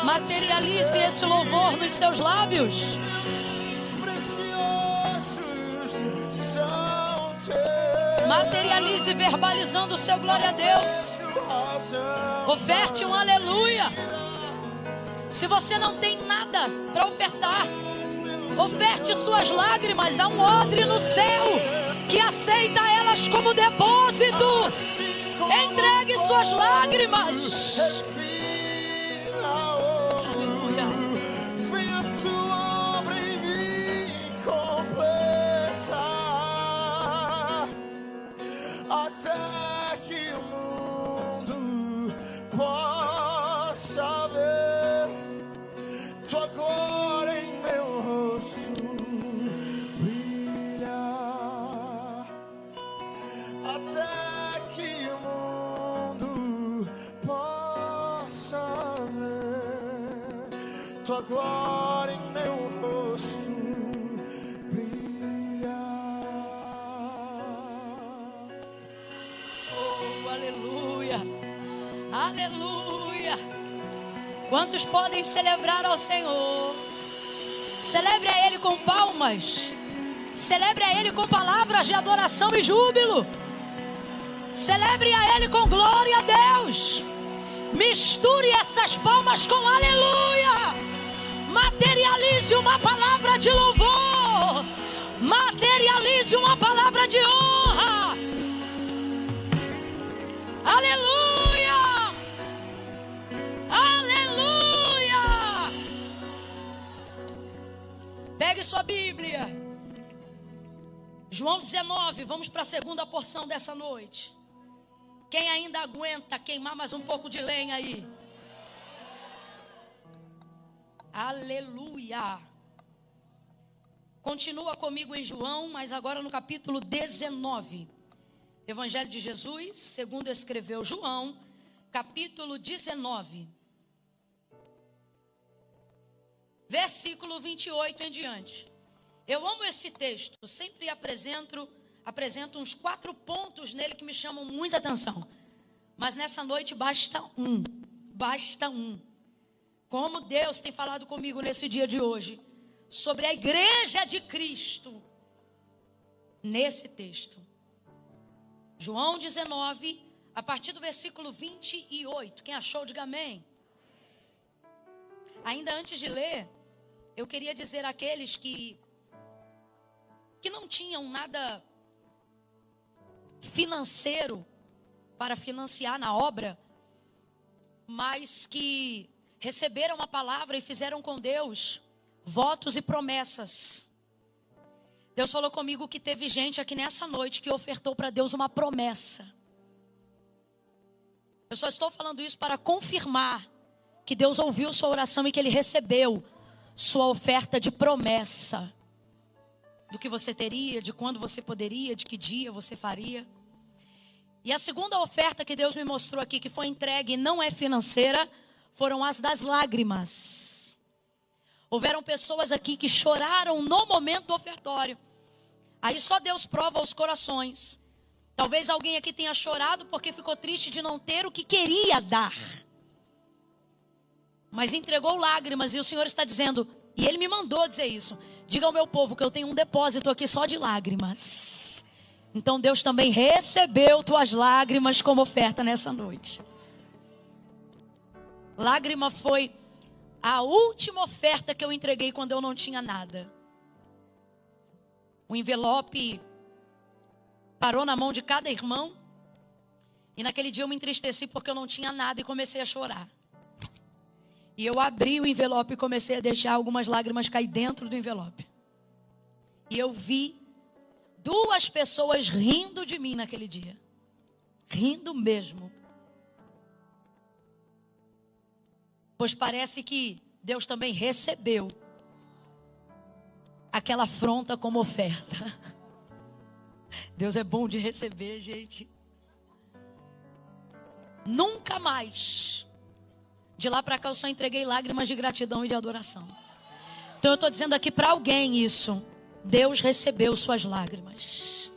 Materialize esse louvor nos seus lábios. preciosos são teus. Materialize verbalizando o seu glória a Deus. Oferte um aleluia. Se você não tem nada para ofertar, oferte suas lágrimas a um odre no céu que aceita elas como depósito. Entregue suas lágrimas. Aleluia. Venha tua obra em mim completar, até que o mundo possa ver tua glória em meu rosto brilhar, até que o mundo possa ver tua glória em meu rosto brilhar. Oh, aleluia. Aleluia. Quantos podem celebrar ao Senhor? Celebre a Ele com palmas. Celebre a Ele com palavras de adoração e júbilo. Celebre a Ele com glória a Deus. Misture essas palmas com aleluia. Materialize uma palavra de louvor. Materialize uma palavra de honra. Aleluia. Aleluia. Pegue sua Bíblia. João 19, vamos para a segunda porção dessa noite. Quem ainda aguenta queimar mais um pouco de lenha aí? Aleluia. Continua comigo em João, mas agora no capítulo 19. Evangelho de Jesus, segundo escreveu João, capítulo 19. Versículo 28 em diante. Eu amo esse texto, sempre apresento uns 4 pontos nele que me chamam muita atenção. Mas nessa noite basta um. Como Deus tem falado comigo nesse dia de hoje, sobre a igreja de Cristo, nesse texto. João 19, a partir do versículo 28. Quem achou, diga amém. Ainda antes de ler, eu queria dizer àqueles que não tinham nada financeiro para financiar na obra, mas que receberam a palavra e fizeram com Deus votos e promessas. Deus falou comigo que teve gente aqui nessa noite que ofertou para Deus uma promessa. Eu só estou falando isso para confirmar que Deus ouviu sua oração e que Ele recebeu sua oferta de promessa. Do que você teria, de quando você poderia, de que dia você faria. E a segunda oferta que Deus me mostrou aqui, que foi entregue e não é financeira, foram as das lágrimas. Houveram pessoas aqui que choraram no momento do ofertório. Aí só Deus prova os corações. Talvez alguém aqui tenha chorado porque ficou triste de não ter o que queria dar. Mas entregou lágrimas e o Senhor está dizendo, e Ele me mandou dizer isso. Diga ao meu povo que eu tenho um depósito aqui só de lágrimas. Então Deus também recebeu tuas lágrimas como oferta nessa noite. Lágrima foi a última oferta que eu entreguei quando eu não tinha nada. O envelope parou na mão de cada irmão. E naquele dia eu me entristeci porque eu não tinha nada e comecei a chorar. E eu abri o envelope e comecei a deixar algumas lágrimas cair dentro do envelope. E eu vi 2 pessoas rindo de mim naquele dia. Rindo mesmo. Pois parece que Deus também recebeu aquela afronta como oferta. Deus é bom de receber, gente. Nunca mais. De lá para cá eu só entreguei lágrimas de gratidão e de adoração. Então eu estou dizendo aqui para alguém isso. Deus recebeu suas lágrimas.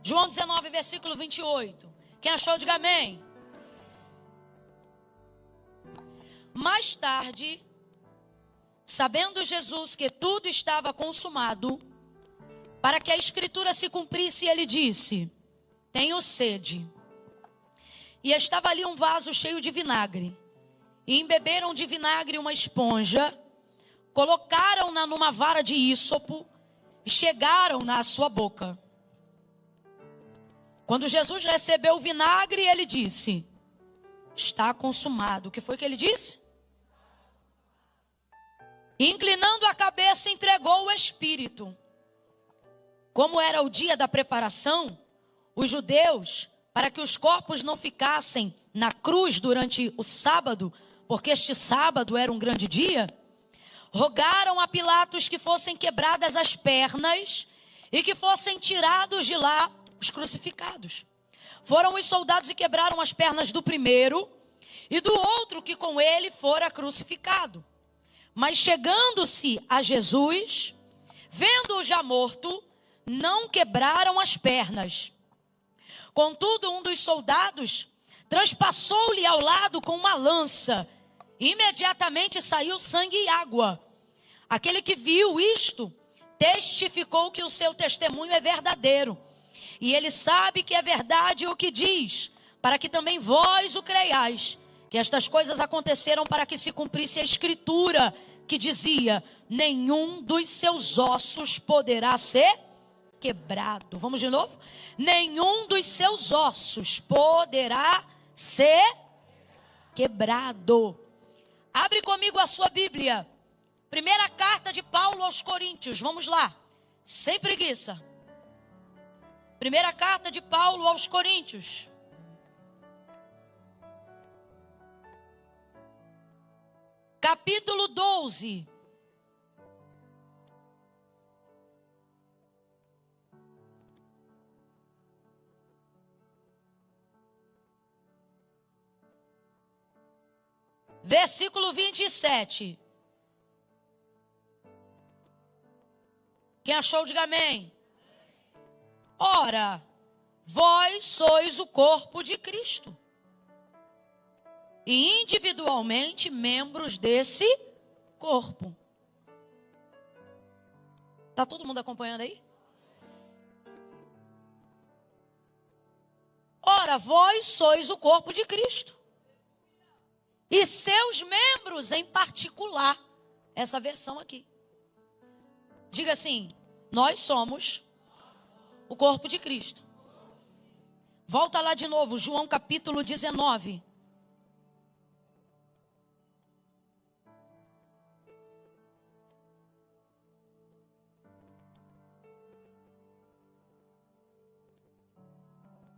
João 19, versículo 28. Quem achou, diga amém. Mais tarde, sabendo Jesus que tudo estava consumado, para que a escritura se cumprisse, ele disse, tenho sede. E estava ali um vaso cheio de vinagre. e embeberam de vinagre uma esponja, colocaram-na numa vara de ísopo e chegaram-na à sua boca. Quando Jesus recebeu o vinagre, ele disse: está consumado. O que foi que ele disse? Inclinando a cabeça, entregou o espírito. Como era o dia da preparação, os judeus, para que os corpos não ficassem na cruz durante o sábado, porque este sábado era um grande dia, rogaram a Pilatos que fossem quebradas as pernas e que fossem tirados de lá os crucificados. Foram os soldados e quebraram as pernas do primeiro e do outro que com ele fora crucificado. Mas chegando-se a Jesus, vendo-o já morto, não quebraram as pernas. Contudo, um dos soldados transpassou-lhe ao lado com uma lança. Imediatamente saiu sangue e água. Aquele que viu isto testificou que o seu testemunho é verdadeiro. E ele sabe que é verdade o que diz, para que também vós o creiais, que estas coisas aconteceram para que se cumprisse a escritura, que dizia: nenhum dos seus ossos poderá ser quebrado. Vamos de novo? Nenhum dos seus ossos poderá ser quebrado. Abre comigo a sua Bíblia. Primeira carta de Paulo aos Coríntios. Vamos lá. Sem preguiça. Primeira carta de Paulo aos Coríntios. Capítulo 12. Versículo 27. Quem achou, diga amém. Ora, vós sois o corpo de Cristo, e individualmente membros desse corpo. Está todo mundo acompanhando aí? Ora, vós sois o corpo de Cristo, e seus membros em particular. Essa versão aqui. Diga assim: nós somos o corpo de Cristo. Volta lá de novo, João capítulo 19.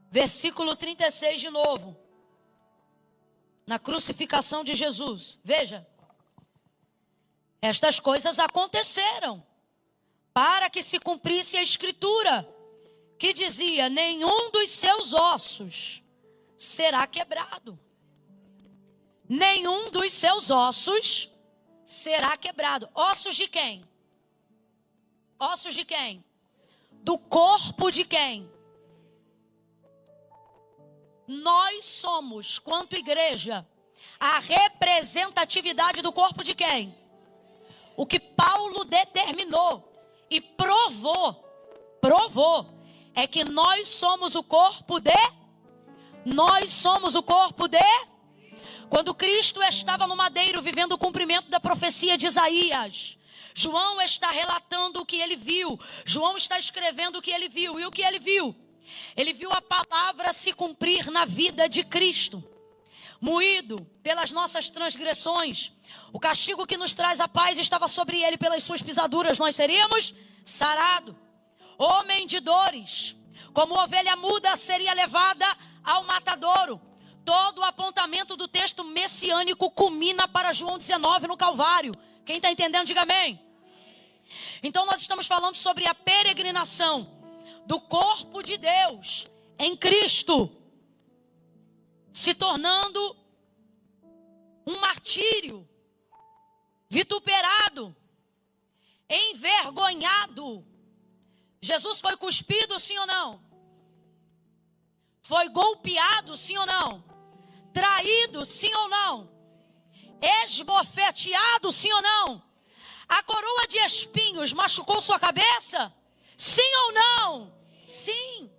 Versículo 36 de novo. Na crucificação de Jesus. Veja. Estas coisas aconteceram para que se cumprisse a escritura, que dizia: nenhum dos seus ossos será quebrado. Nenhum dos seus ossos será quebrado. Ossos de quem? Ossos de quem? Do corpo de quem? Nós somos, quanto igreja, a representatividade do corpo de quem? O que Paulo determinou e provou, é que nós somos o corpo de... Nós somos o corpo de... Quando Cristo estava no madeiro vivendo o cumprimento da profecia de Isaías, João está relatando o que ele viu. João está escrevendo o que ele viu. E o que ele viu? Ele viu a palavra se cumprir na vida de Cristo. Moído pelas nossas transgressões, o castigo que nos traz a paz estava sobre ele, pelas suas pisaduras nós seríamos sarado. Homem de dores, como ovelha muda seria levada ao matadouro. Todo o apontamento do texto messiânico culmina para João 19 no Calvário. Quem está entendendo, diga amém. Então nós estamos falando sobre a peregrinação do corpo de Deus em Cristo, se tornando um martírio, vituperado, envergonhado. Jesus foi cuspido, sim ou não? Foi golpeado, sim ou não? Traído, sim ou não? Esbofeteado, sim ou não? A coroa de espinhos machucou sua cabeça? Sim ou não? Sim.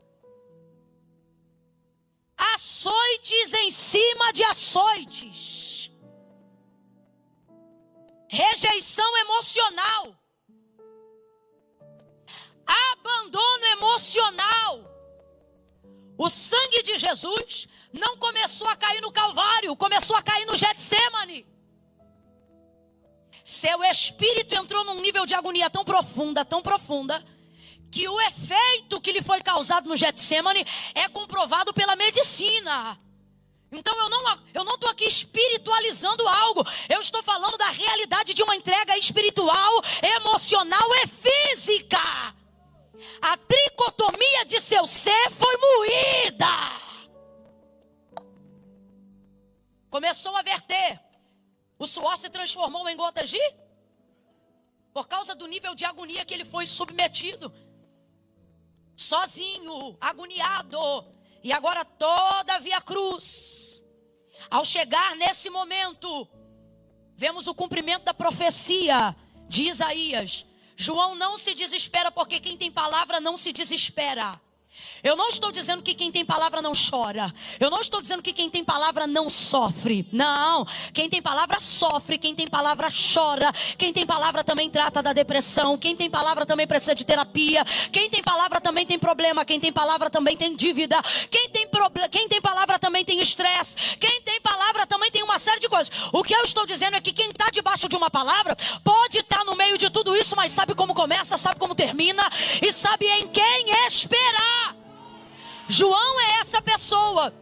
Açoites em cima de açoites. rejeição emocional, abandono emocional. O sangue de Jesus não começou a cair no Calvário, começou a cair no Getsemane. Seu espírito entrou num nível de agonia tão profunda, que o efeito que lhe foi causado no Getsemane é comprovado pela medicina. Então eu não estou aqui espiritualizando algo. Eu estou falando da realidade de uma entrega espiritual, emocional e física. A tricotomia de seu ser foi moída. Começou a verter. O suor se transformou em gotas de... Por causa do nível de agonia que ele foi submetido. Sozinho, agoniado. E agora todavia a cruz. Ao chegar nesse momento, vemos o cumprimento da profecia de Isaías. João não se desespera, porque quem tem palavra não se desespera. Eu não estou dizendo que quem tem palavra não chora. Eu não estou dizendo que quem tem palavra não sofre. Não, quem tem palavra sofre, quem tem palavra chora. Quem tem palavra também trata da depressão. Quem tem palavra também precisa de terapia. Quem tem palavra também tem problema. Quem tem palavra também tem dívida. Quem tem palavra também tem estresse. Quem tem palavra também tem uma série de coisas. O que eu estou dizendo é que quem está debaixo de uma palavra pode estar no meio de tudo isso, mas sabe como começa, sabe como termina e sabe em quem esperar. João é essa pessoa.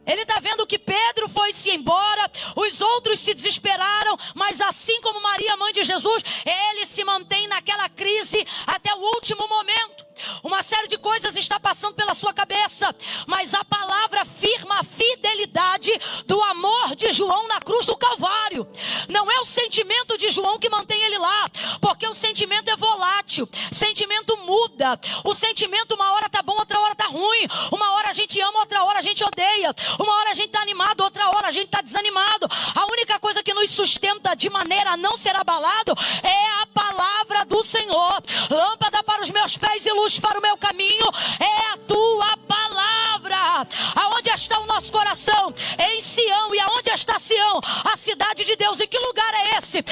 Ele está vendo que Pedro foi-se embora, os outros se desesperaram, mas assim como Maria, mãe de Jesus, ele se mantém naquela crise até o último momento. Uma série de coisas está passando pela sua cabeça, mas a palavra afirma a fidelidade do amor de João na cruz do Calvário. Não é o sentimento de João que mantém ele lá, porque o sentimento é volátil, sentimento muda. O sentimento uma hora tá bom, outra hora tá ruim. Uma hora a gente ama, outra hora a gente odeia. Uma hora a gente tá animado, outra hora a gente tá desanimado. A única coisa que nos sustenta de maneira a não ser abalado é a palavra do Senhor. Lâmpada para os meus pés e luz para o meu caminho é a tua palavra. Aonde está o nosso coração? Em Sião. E aonde está Sião? A cidade de Deus. E que lugar é esse?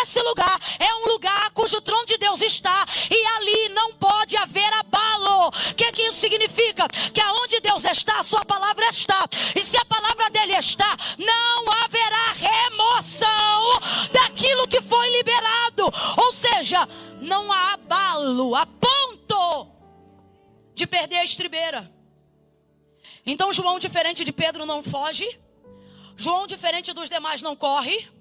Esse lugar é um lugar cujo trono de Deus está, e ali não pode haver abalo. O que isso significa? Que aonde Deus está, a sua palavra está. E se a palavra dele está, não haverá remoção daquilo que foi liberado. Ou seja, não há abalo a ponto de perder a estribeira. Então João, diferente de Pedro, não foge. João, diferente dos demais, não corre.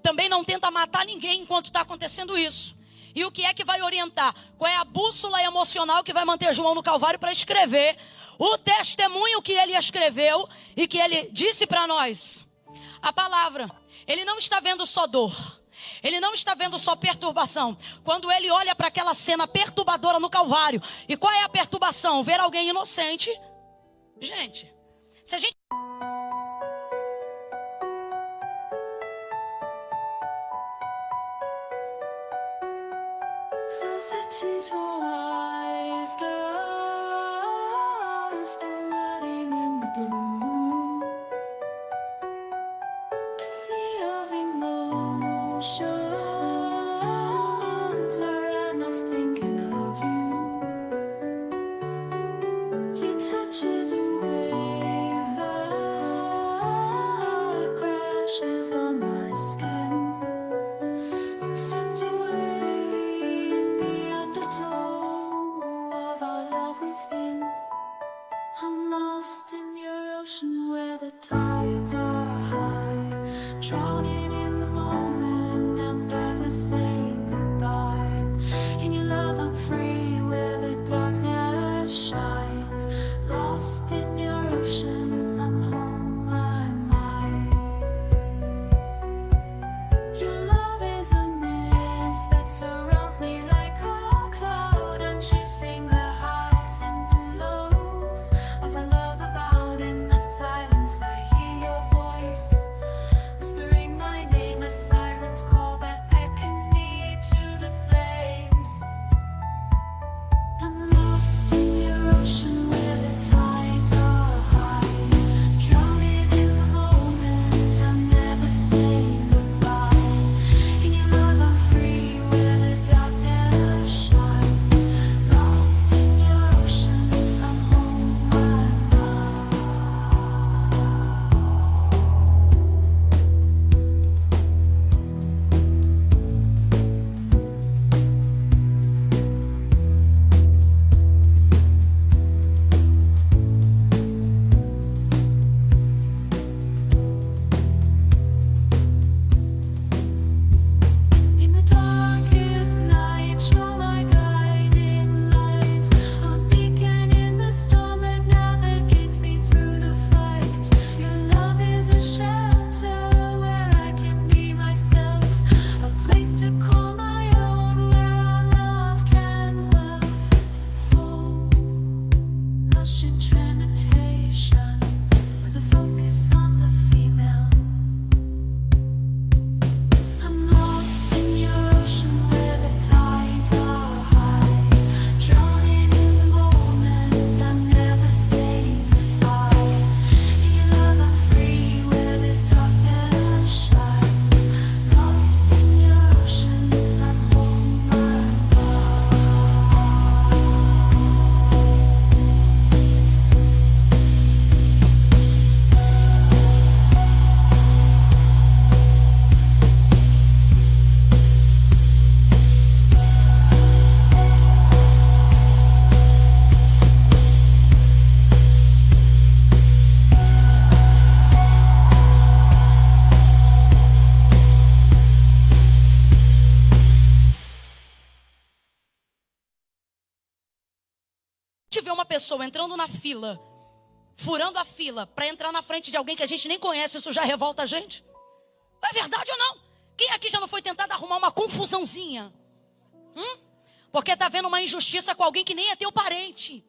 Também não tenta matar ninguém enquanto está acontecendo isso. E o que é que vai orientar? Qual é a bússola emocional que vai manter João no Calvário para escrever o testemunho que ele escreveu e que ele disse para nós? A palavra. Ele não está vendo só dor. Ele não está vendo só perturbação. Quando ele olha para aquela cena perturbadora no Calvário. E qual é a perturbação? Ver alguém inocente. Gente, se a gente... Sunset into eyes, lost and letting in the blue. A sea of emotions, where I'm not thinking of you. Your touch is a wave that crashes on my skin. Sent away in the undertow of our love within. I'm lost in your ocean where the tides are high, drowning in the moment and pessoa entrando na fila, furando a fila, para entrar na frente de alguém que a gente nem conhece, isso já revolta a gente? É verdade ou não? Quem aqui já não foi tentado arrumar uma confusãozinha? Porque está vendo uma injustiça com alguém que nem é teu parente.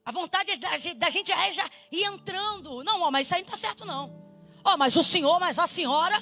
A vontade da gente é já ir entrando. Não, mas isso aí não está certo não. Mas o senhor, mas a senhora,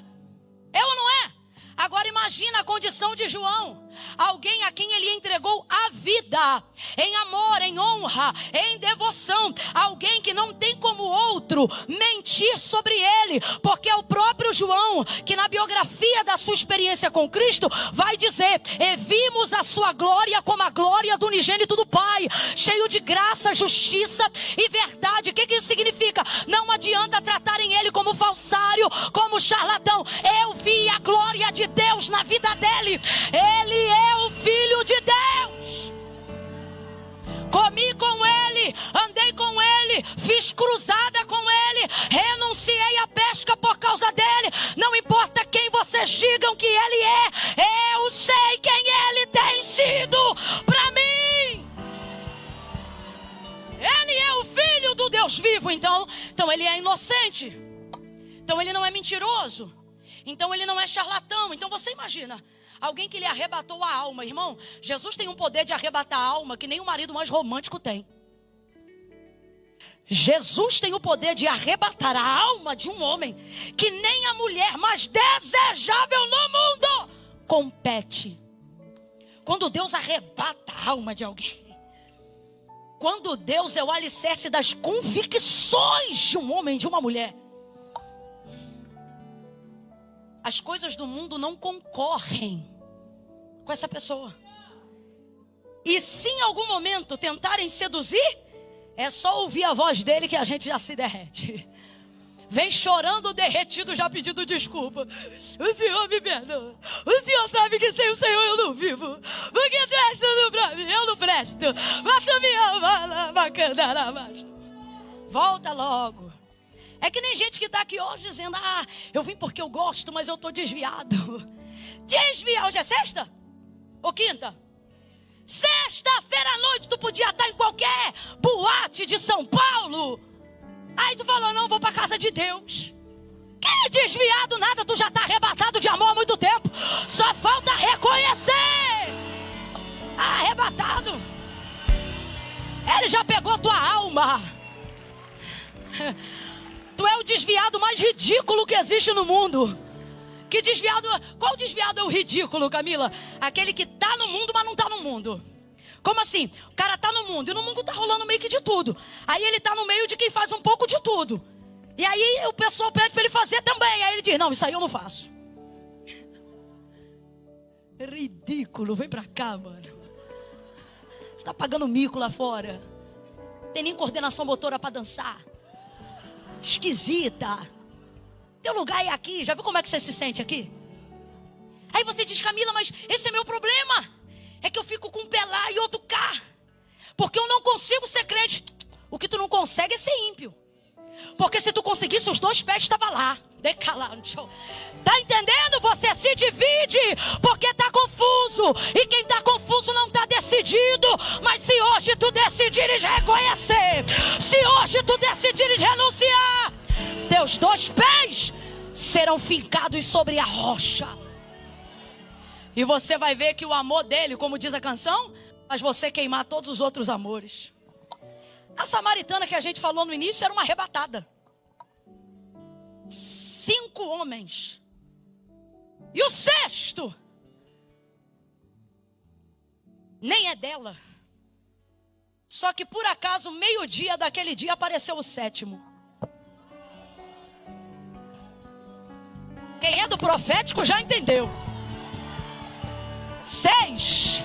é ou não é? Agora imagina a condição de João. Alguém a quem ele entregou a vida, em amor, em honra, em devoção. Alguém que não tem como outro mentir sobre ele. Porque é o próprio João que na biografia da sua experiência com Cristo vai dizer: e vimos a sua glória como a glória do unigênito do Pai, cheio de graça, justiça e verdade. O que isso significa? Não adianta tratarem ele como falsário, como charlatão. Eu vi a glória de Deus na vida dele. Ele é o Filho de Deus. Comi com ele, andei com ele, fiz cruzada com ele, renunciei à pesca por causa dele. Não importa quem vocês digam que ele é, eu sei quem ele tem sido para mim. Ele é o Filho do Deus vivo. Então ele é inocente. Então ele não é mentiroso. Então ele não é charlatão. Então você imagina alguém que lhe arrebatou a alma. Irmão, Jesus tem um poder de arrebatar a alma que nem o marido mais romântico tem. Jesus tem o poder de arrebatar a alma de um homem que nem a mulher mais desejável no mundo compete. Quando Deus arrebata a alma de alguém, quando Deus é o alicerce das convicções de um homem, de uma mulher, as coisas do mundo não concorrem com essa pessoa. E se em algum momento tentarem seduzir, é só ouvir a voz dele que a gente já se derrete. Vem chorando derretido, já pedindo desculpa. O Senhor me perdoa. O Senhor sabe que sem o Senhor eu não vivo. Porque tu és tudo pra mim, eu não presto. Mas tu me ama lá, bacana, mais. Volta logo. É que nem gente que está aqui hoje dizendo: eu vim porque eu gosto, mas eu estou desviado. Desviar, hoje é sexta? Ou quinta? Sexta-feira à noite tu podia estar em qualquer boate de São Paulo. Aí tu falou: não, vou para casa de Deus. Que desviado nada, tu já está arrebatado de amor há muito tempo. Só falta reconhecer. Arrebatado. Ele já pegou tua alma. Tu é o desviado mais ridículo que existe no mundo. Que desviado? Qual desviado é o ridículo, Camila? Aquele que tá no mundo, mas não tá no mundo. Como assim? O cara tá no mundo e no mundo tá rolando meio que de tudo. Aí ele tá no meio de quem faz um pouco de tudo. E aí o pessoal pede pra ele fazer também. Aí ele diz: não, isso aí eu não faço. Ridículo, vem pra cá, mano. Você tá pagando mico lá fora. Tem nem coordenação motora pra dançar. Esquisita. Teu lugar é aqui. Já viu como é que você se sente aqui? Aí você diz: Camila, mas esse é meu problema. É que eu fico com um pé lá e outro cá. Porque eu não consigo ser crente. O que tu não consegue é ser ímpio. Porque se tu conseguisse, os dois pés estavam lá. Tá entendendo? Você se divide porque tá confuso. E quem tá confuso não tá decidido. Mas se hoje tu decidires reconhecer, se hoje tu decidires renunciar, teus dois pés serão fincados sobre a rocha. E você vai ver que o amor dele, como diz a canção, faz você queimar todos os outros amores. A samaritana que a gente falou no início era uma arrebatada. 5 homens. E o sexto nem é dela. Só que por acaso, meio-dia daquele dia, apareceu o sétimo. Quem é do profético já entendeu. 6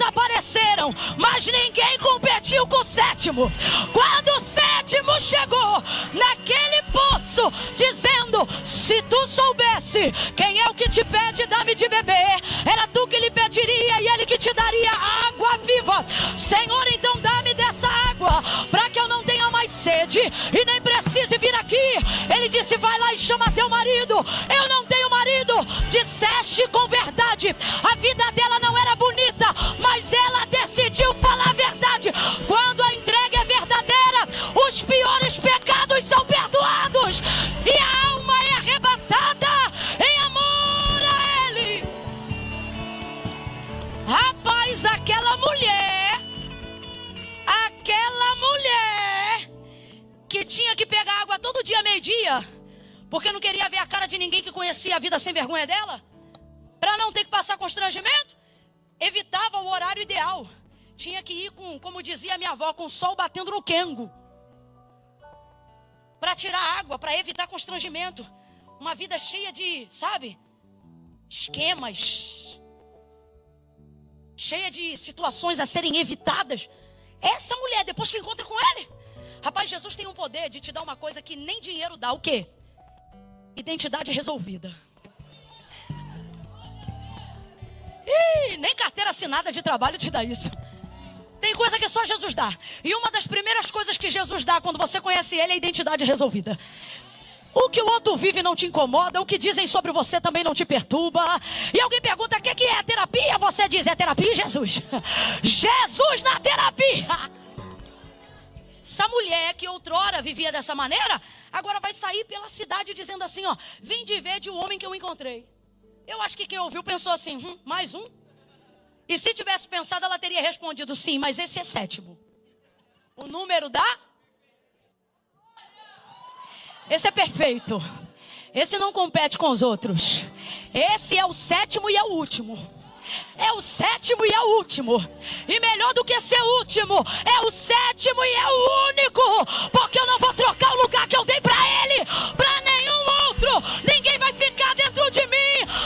apareceram, mas ninguém competiu com o sétimo. Quando o sétimo chegou naquele poço, dizendo: se tu soubesse quem é o que te pede, dá-me de beber, era tu que lhe pediria e ele que te daria água viva. Senhor, então dá-me dessa água, para que eu não tenha mais sede e nem precise vir aqui. Ele disse: vai lá e chama teu marido. Eu não tenho marido. Disseste com verdade. A vida dela não era bonita, mas ela decidiu falar a verdade. Quando todo dia meio-dia, porque não queria ver a cara de ninguém que conhecia a vida sem vergonha dela, para não ter que passar constrangimento, evitava o horário ideal. Tinha que ir com, como dizia minha avó, com o sol batendo no quengo, para tirar água, para evitar constrangimento. Uma vida cheia de, sabe, esquemas, cheia de situações a serem evitadas. Essa mulher, depois que encontra com ele, rapaz, Jesus tem um poder de te dar uma coisa que nem dinheiro dá. O quê? Identidade resolvida. Ih, nem carteira assinada de trabalho te dá isso. Tem coisa que só Jesus dá. E uma das primeiras coisas que Jesus dá quando você conhece ele é a identidade resolvida. O que o outro vive não te incomoda, o que dizem sobre você também não te perturba. E alguém pergunta, o que é terapia? Você diz, é terapia e Jesus. Jesus na terapia. Essa mulher que outrora vivia dessa maneira, agora vai sair pela cidade dizendo assim, ó, vim de ver de um homem que eu encontrei. Eu acho que quem ouviu pensou assim, mais um? E se tivesse pensado, ela teria respondido sim, mas esse é sétimo. O número da... Esse é perfeito. Esse não compete com os outros. Esse é o sétimo e é o último. É o sétimo e é o último. E melhor do que ser último, é o sétimo e é o único. Porque eu não vou trocar o lugar que eu dei pra ele, pra nenhum outro. Ninguém vai ficar dentro de mim.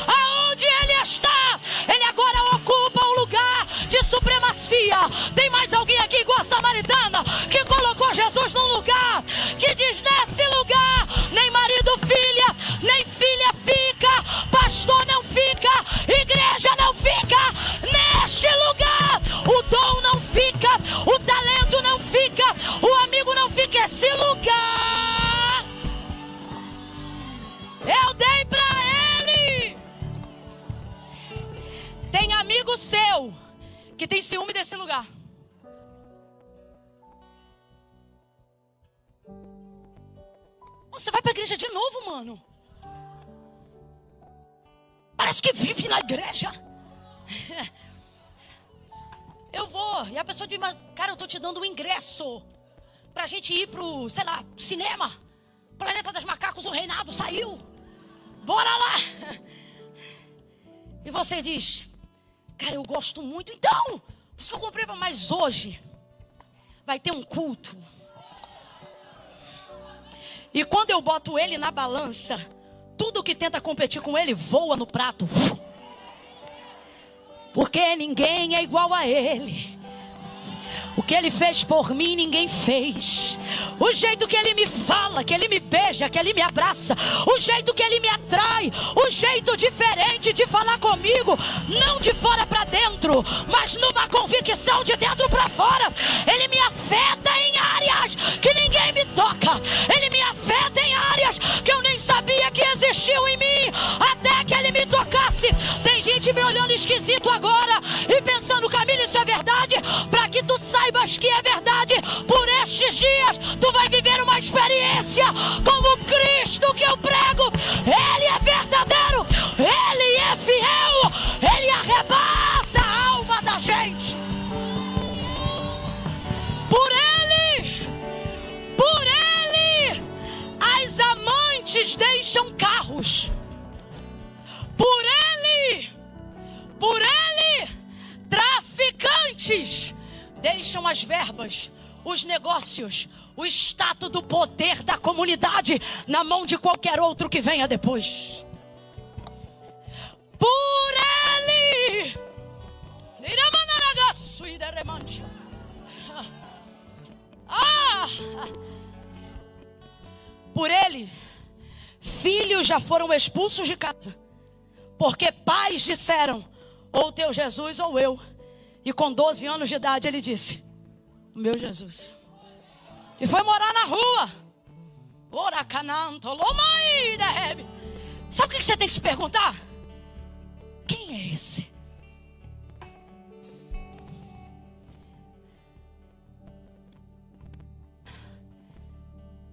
Aonde ele está, ele agora ocupa um lugar de supremacia. Tem mais alguém aqui igual a samaritana, que colocou Jesus num lugar, que diz, nesse lugar nem marido, nem filha fica, pastor não fica, igreja não fica, neste lugar o dom não fica, o talento não fica, o amigo não fica. Esse lugar eu dei pra ele. Tem amigo seu que tem ciúme desse lugar. Você vai pra igreja de novo, mano. Parece que vive na igreja. Eu vou. E a pessoa diz, cara, eu tô te dando um ingresso pra gente ir pro, sei lá, cinema. Planeta das Macacos, o Reinado saiu. Bora lá. E você diz, cara, eu gosto muito. Então, por isso que eu comprei, mas hoje vai ter um culto. E quando eu boto ele na balança, tudo que tenta competir com ele voa no prato. Porque ninguém é igual a ele. O que ele fez por mim, ninguém fez. O jeito que ele me fala, que ele me beija, que ele me abraça. O jeito que ele me atrai. O jeito diferente de falar comigo. Não de fora para dentro, mas numa convicção de dentro para fora. Ele me afeta em áreas que ninguém me toca. Ele me afeta em áreas que eu nem sabia que existiam em mim, até que ele me tocasse. Tem gente me olhando esquisito agora e pensando, Camila, isso é verdade? Para que tu saibas que é verdade, por estes dias tu vai viver uma experiência como Cristo que eu prego. Ele é verdadeiro, ele é fiel, ele arrebata a alma da gente. Por ele, as amantes deixam carros. Por ele, traficantes deixam as verbas, os negócios, o status do poder da comunidade na mão de qualquer outro que venha depois. Por ele, por ele, filhos já foram expulsos de casa, porque pais disseram, ou teu Jesus ou eu. E com 12 anos de idade ele disse, o meu Jesus. E foi morar na rua. Sabe o que você tem que se perguntar? Quem é esse?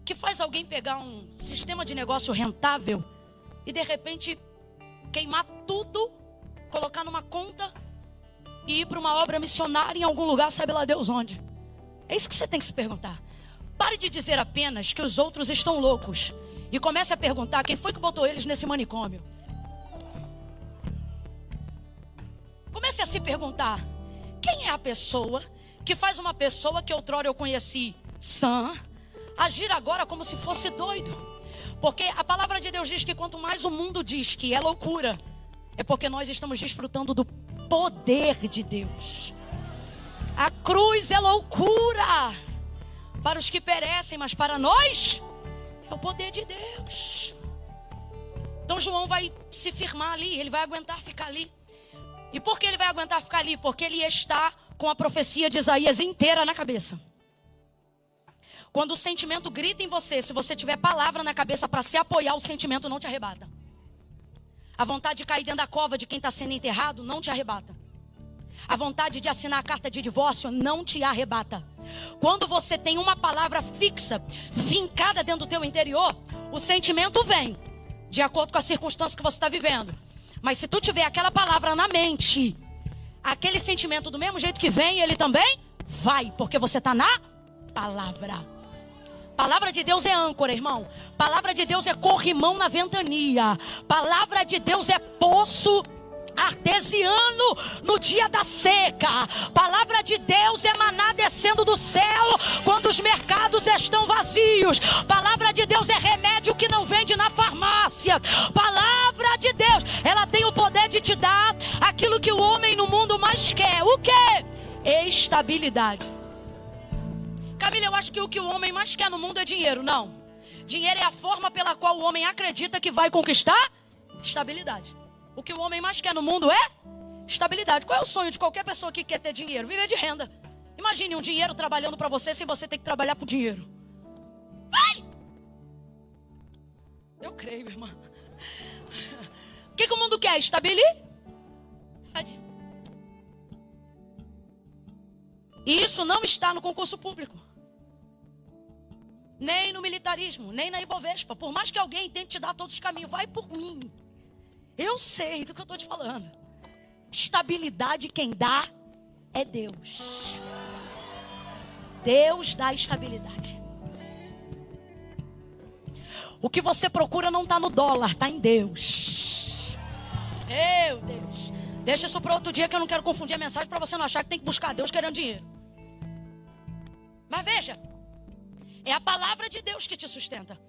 Que faz alguém pegar um sistema de negócio rentável e de repente queimar tudo, colocar numa conta e ir para uma obra missionária em algum lugar, sabe lá Deus onde. É isso que você tem que se perguntar. Pare de dizer apenas que os outros estão loucos e comece a perguntar quem foi que botou eles nesse manicômio. Comece a se perguntar: quem é a pessoa que faz uma pessoa que outrora eu conheci sã agir agora como se fosse doido? Porque a palavra de Deus diz que quanto mais o mundo diz que é loucura, é porque nós estamos desfrutando do poder de Deus. A cruz é loucura para os que perecem, mas para nós é o poder de Deus. Então João vai se firmar ali, ele vai aguentar ficar ali. E por que ele vai aguentar ficar ali? Porque ele está com a profecia de Isaías inteira na cabeça. Quando o sentimento grita em você, se você tiver palavra na cabeça para se apoiar, o sentimento não te arrebata. A vontade de cair dentro da cova de quem está sendo enterrado não te arrebata. A vontade de assinar a carta de divórcio não te arrebata. Quando você tem uma palavra fixa, fincada dentro do teu interior, o sentimento vem de acordo com a circunstância que você está vivendo. Mas se tu tiver aquela palavra na mente, aquele sentimento do mesmo jeito que vem, ele também vai, porque você está na palavra. Palavra de Deus é âncora, irmão. Palavra de Deus é corrimão na ventania. Palavra de Deus é poço artesiano no dia da seca. Palavra de Deus é maná descendo do céu quando os mercados estão vazios. Palavra de Deus é remédio que não vende na farmácia. Palavra de Deus, ela tem o poder de te dar aquilo que o homem no mundo mais quer. O quê? Estabilidade. Camila, eu acho que o que o homem mais quer no mundo é dinheiro. Não. Dinheiro é a forma pela qual o homem acredita que vai conquistar estabilidade. O que o homem mais quer no mundo é estabilidade. Qual é o sonho de qualquer pessoa que quer ter dinheiro? Viver de renda. Imagine um dinheiro trabalhando para você sem você ter que trabalhar por dinheiro. Vai! Eu creio, irmã. O que o mundo quer? Estabilidade. E isso não está no concurso público. Nem no militarismo, nem na Ibovespa. Por mais que alguém tente te dar todos os caminhos, vai por mim. Eu sei do que eu estou te falando. Estabilidade quem dá é Deus. Deus dá estabilidade. O que você procura não está no dólar, está em Deus. Meu Deus. Deixa isso para outro dia que eu não quero confundir a mensagem para você não achar que tem que buscar Deus querendo dinheiro. Mas veja, é a palavra de Deus que te sustenta.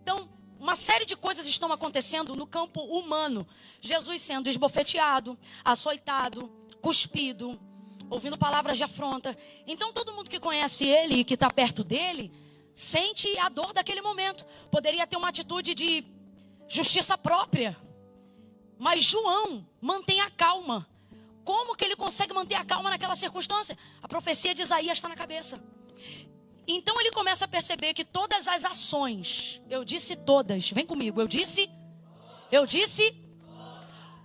Então, uma série de coisas estão acontecendo no campo humano. Jesus sendo esbofeteado, açoitado, cuspido, ouvindo palavras de afronta. Então, todo mundo que conhece ele e que está perto dele, sente a dor daquele momento. Poderia ter uma atitude de justiça própria. Mas João mantém a calma. Como que ele consegue manter a calma naquela circunstância? A profecia de Isaías está na cabeça. Então ele começa a perceber que todas as ações, eu disse todas, vem comigo, eu disse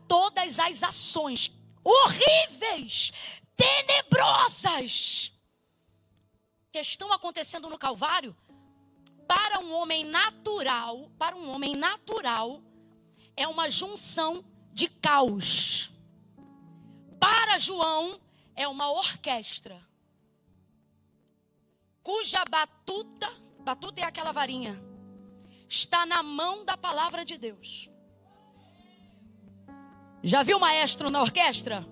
todas as ações horríveis, tenebrosas, que estão acontecendo no Calvário, para um homem natural, é uma junção de caos. Para João, é uma orquestra, cuja batuta é aquela varinha, está na mão da palavra de Deus. Já viu o maestro na orquestra?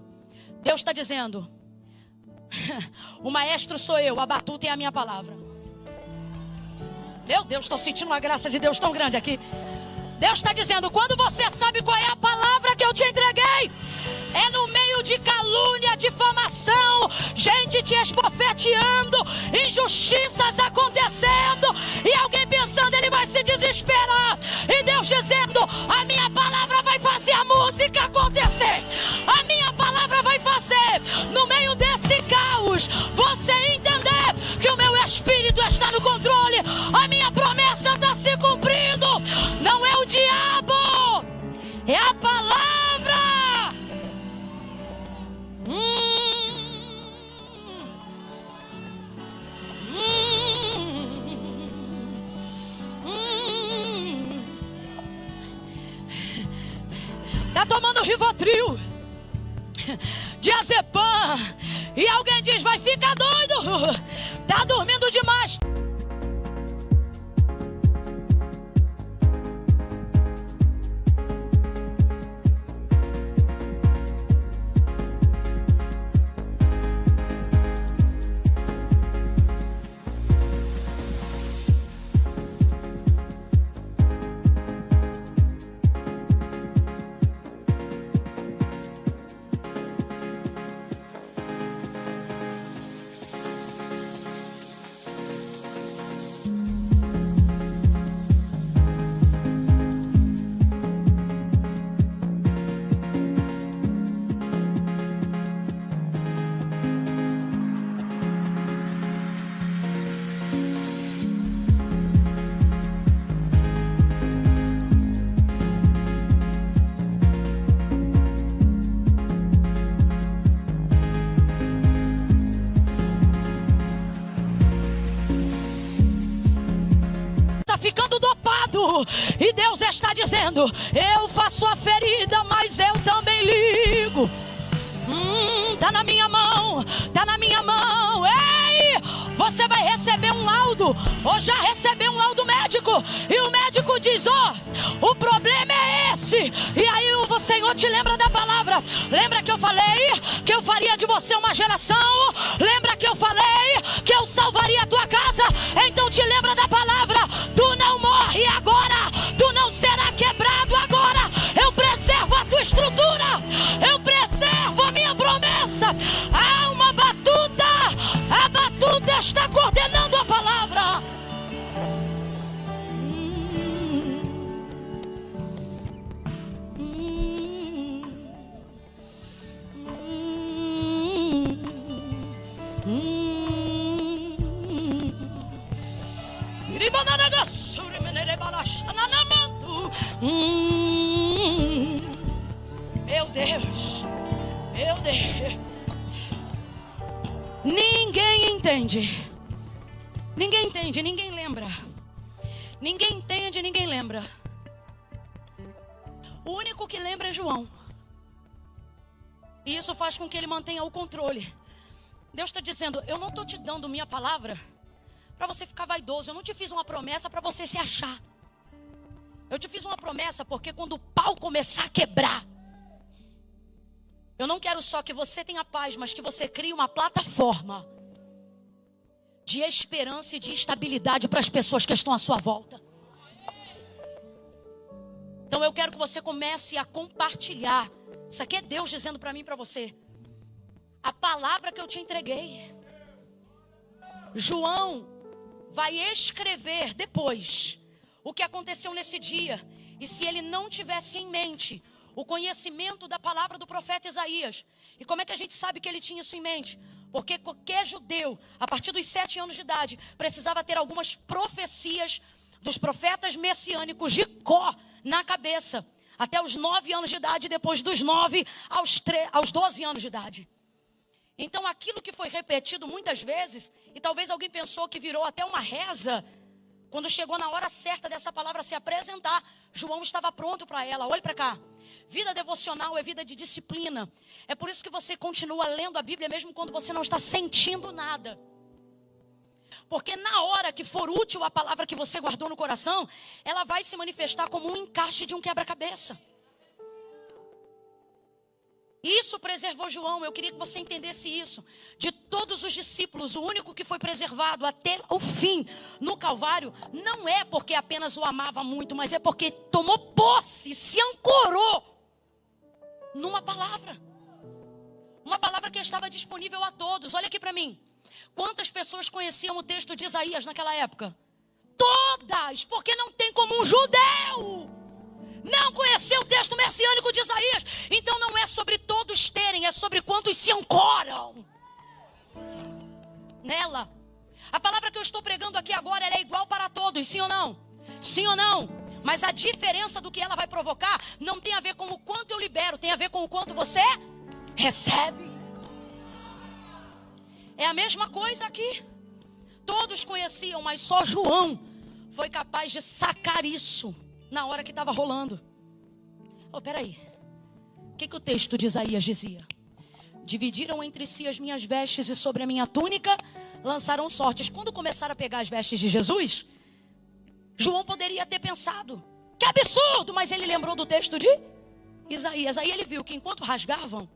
Deus está dizendo, o maestro sou eu, a batuta é a minha palavra. Meu Deus, estou sentindo uma graça de Deus tão grande aqui. Deus está dizendo, quando você sabe qual é a palavra que eu te entreguei, é no meio de calúnia, difamação, gente te esbofeteando, injustiças acontecendo, e alguém pensando, ele vai se desesperar, e Deus dizendo, a minha palavra vai fazer a música acontecer, a minha palavra vai fazer, no meio desse caos, você entender que o meu Espírito está no controle, a minha promessa está se cumprindo, não é o diabo, é a palavra. Tá tomando Rivotril, diazepam, e alguém diz, vai ficar doido, tá dormindo demais. dizendo: eu faço a ferida, mas eu também ligo. Tá na minha mão, tá na minha mão. Ei, você vai receber um laudo, ou já recebeu um laudo médico, e o médico diz: o problema é esse. E aí o Senhor te lembra da palavra. Lembra que eu falei que eu faria de você uma geração? Lembra que eu falei que eu salvaria a tua casa? Então te lembra da palavra. Tu não morre agora, tu não será quebrado agora. Eu preservo a tua estrutura, eu preservo a minha promessa. Há uma batuta, a batuta está coordenando a palavra. Meu Deus, meu Deus. Ninguém entende. Ninguém entende, ninguém lembra. Ninguém entende, ninguém lembra. O único que lembra é João. E isso faz com que ele mantenha o controle. Deus está dizendo: eu não estou te dando minha palavra para você ficar vaidoso. Eu não te fiz uma promessa para você se achar. Eu te fiz uma promessa porque quando o pau começar a quebrar, eu não quero só que você tenha paz, mas que você crie uma plataforma de esperança e de estabilidade para as pessoas que estão à sua volta. Então eu quero que você comece a compartilhar. Isso aqui é Deus dizendo para mim e para você: a palavra que eu te entreguei. João vai escrever depois o que aconteceu nesse dia. E se ele não tivesse em mente o conhecimento da palavra do profeta Isaías. E como é que a gente sabe que ele tinha isso em mente? Porque qualquer judeu, a partir dos 7 anos de idade, precisava ter algumas profecias dos profetas messiânicos de cor na cabeça. Até os 9 anos de idade, depois dos 9 aos 12 anos de idade. Então aquilo que foi repetido muitas vezes, e talvez alguém pensou que virou até uma reza, quando chegou na hora certa dessa palavra se apresentar, João estava pronto para ela. Olhe para cá. Vida devocional é vida de disciplina. É por isso que você continua lendo a Bíblia mesmo quando você não está sentindo nada. Porque na hora que for útil a palavra que você guardou no coração, ela vai se manifestar como um encaixe de um quebra-cabeça. Isso preservou João. Eu queria que você entendesse isso. De todos os discípulos, o único que foi preservado até o fim no Calvário, não é porque apenas o amava muito, mas é porque tomou posse, se ancorou numa palavra. Uma palavra que estava disponível a todos. Olha aqui para mim. Quantas pessoas conheciam o texto de Isaías naquela época? Todas, porque não tem como um judeu não conhecer o texto messiânico de Isaías. Então não é sobre todos terem, é sobre quantos se ancoram nela. A palavra que eu estou pregando aqui agora, ela é igual para todos, sim ou não? Sim ou não? Mas a diferença do que ela vai provocar não tem a ver com o quanto eu libero, tem a ver com o quanto você recebe. É a mesma coisa aqui. Todos conheciam, mas só João foi capaz de sacar isso na hora que estava rolando. Peraí. O que o texto de Isaías dizia? Dividiram entre si as minhas vestes e sobre a minha túnica lançaram sortes. Quando começaram a pegar as vestes de Jesus, João poderia ter pensado: que absurdo! Mas ele lembrou do texto de Isaías. Aí ele viu que enquanto rasgavam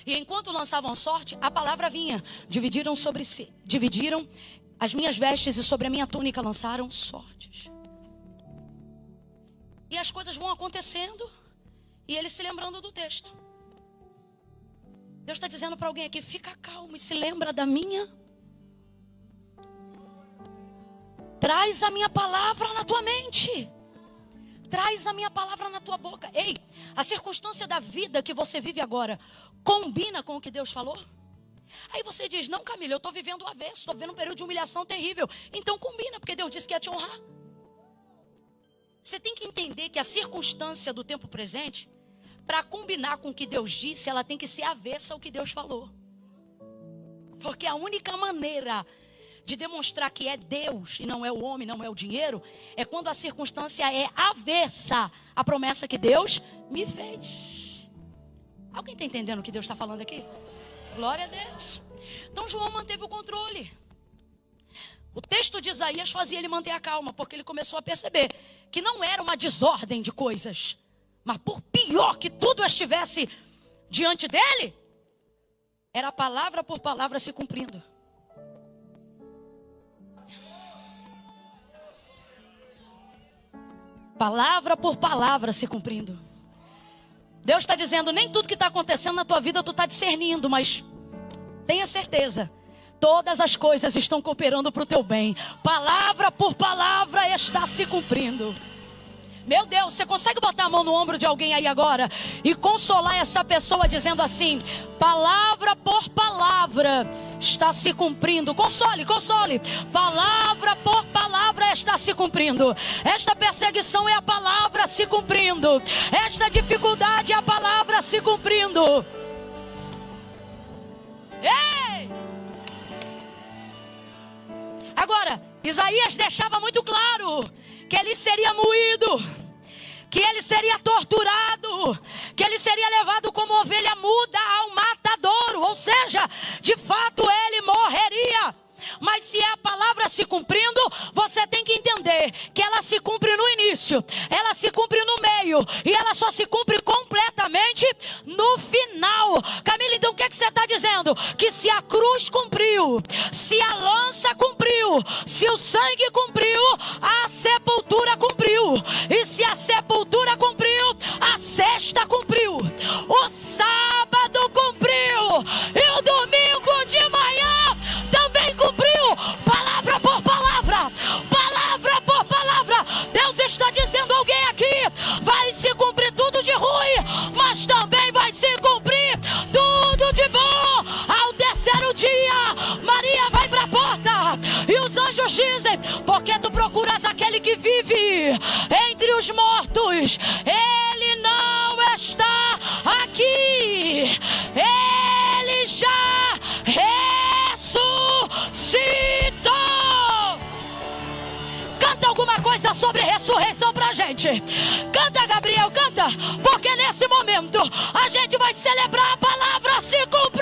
e enquanto lançavam sorte, a palavra vinha. Dividiram as minhas vestes e sobre a minha túnica lançaram sortes. E as coisas vão acontecendo e ele se lembrando do texto. Deus está dizendo para alguém aqui: fica calmo e se lembra da minha. Traz a minha palavra na tua mente. Traz a minha palavra na tua boca. Ei, a circunstância da vida que você vive agora combina com o que Deus falou? Aí você diz: não, Camila, eu estou vivendo o avesso, estou vivendo um período de humilhação terrível. Então combina, porque Deus disse que ia te honrar. Você tem que entender que a circunstância do tempo presente, para combinar com o que Deus disse, ela tem que ser avessa ao que Deus falou. Porque a única maneira de demonstrar que é Deus e não é o homem, não é o dinheiro, é quando a circunstância é avessa à promessa que Deus me fez. Alguém está entendendo o que Deus está falando aqui? Glória a Deus. Então João manteve o controle. O texto de Isaías fazia ele manter a calma, porque ele começou a perceber que não era uma desordem de coisas, mas por pior que tudo estivesse diante dele, era palavra por palavra se cumprindo. Palavra por palavra se cumprindo. Deus está dizendo, nem tudo que está acontecendo na tua vida tu está discernindo, mas tenha certeza, todas as coisas estão cooperando para o teu bem. Palavra por palavra está se cumprindo. Meu Deus, você consegue botar a mão no ombro de alguém aí agora e consolar essa pessoa dizendo assim, palavra por palavra está se cumprindo. Console, console. Palavra por palavra está se cumprindo. Esta perseguição é a palavra se cumprindo. Esta dificuldade é a palavra se cumprindo. Ei! Agora, Isaías deixava muito claro que ele seria moído, que ele seria torturado, que ele seria levado como ovelha muda ao matadouro, ou seja, de fato ele morreria. Mas se é a palavra se cumprindo, você tem que entender que ela se cumpre no início, ela se cumpre no meio e ela só se cumpre completamente no final. Camila, então o que você está dizendo? Que se a cruz cumpriu, se a lança cumpriu, se o sangue cumpriu, a sepultura cumpriu. E se a sepultura cumpriu, a sexta cumpriu, o sábado cumpriu e o domingo de manhã também cumpriu. Palavra por palavra, palavra por palavra. Deus está dizendo a alguém aqui, vai se cumprir tudo de ruim, mas também vai se cumprir tudo de bom. Ao terceiro dia, Maria vai para a porta e os anjos dizem, porque tu procuras aquele que vive entre os mortos, ele não está aqui, ele já ressuscitou. Canta alguma coisa sobre ressurreição pra gente. Canta, Gabriel, canta, porque nesse momento a gente vai celebrar a palavra se cumprir.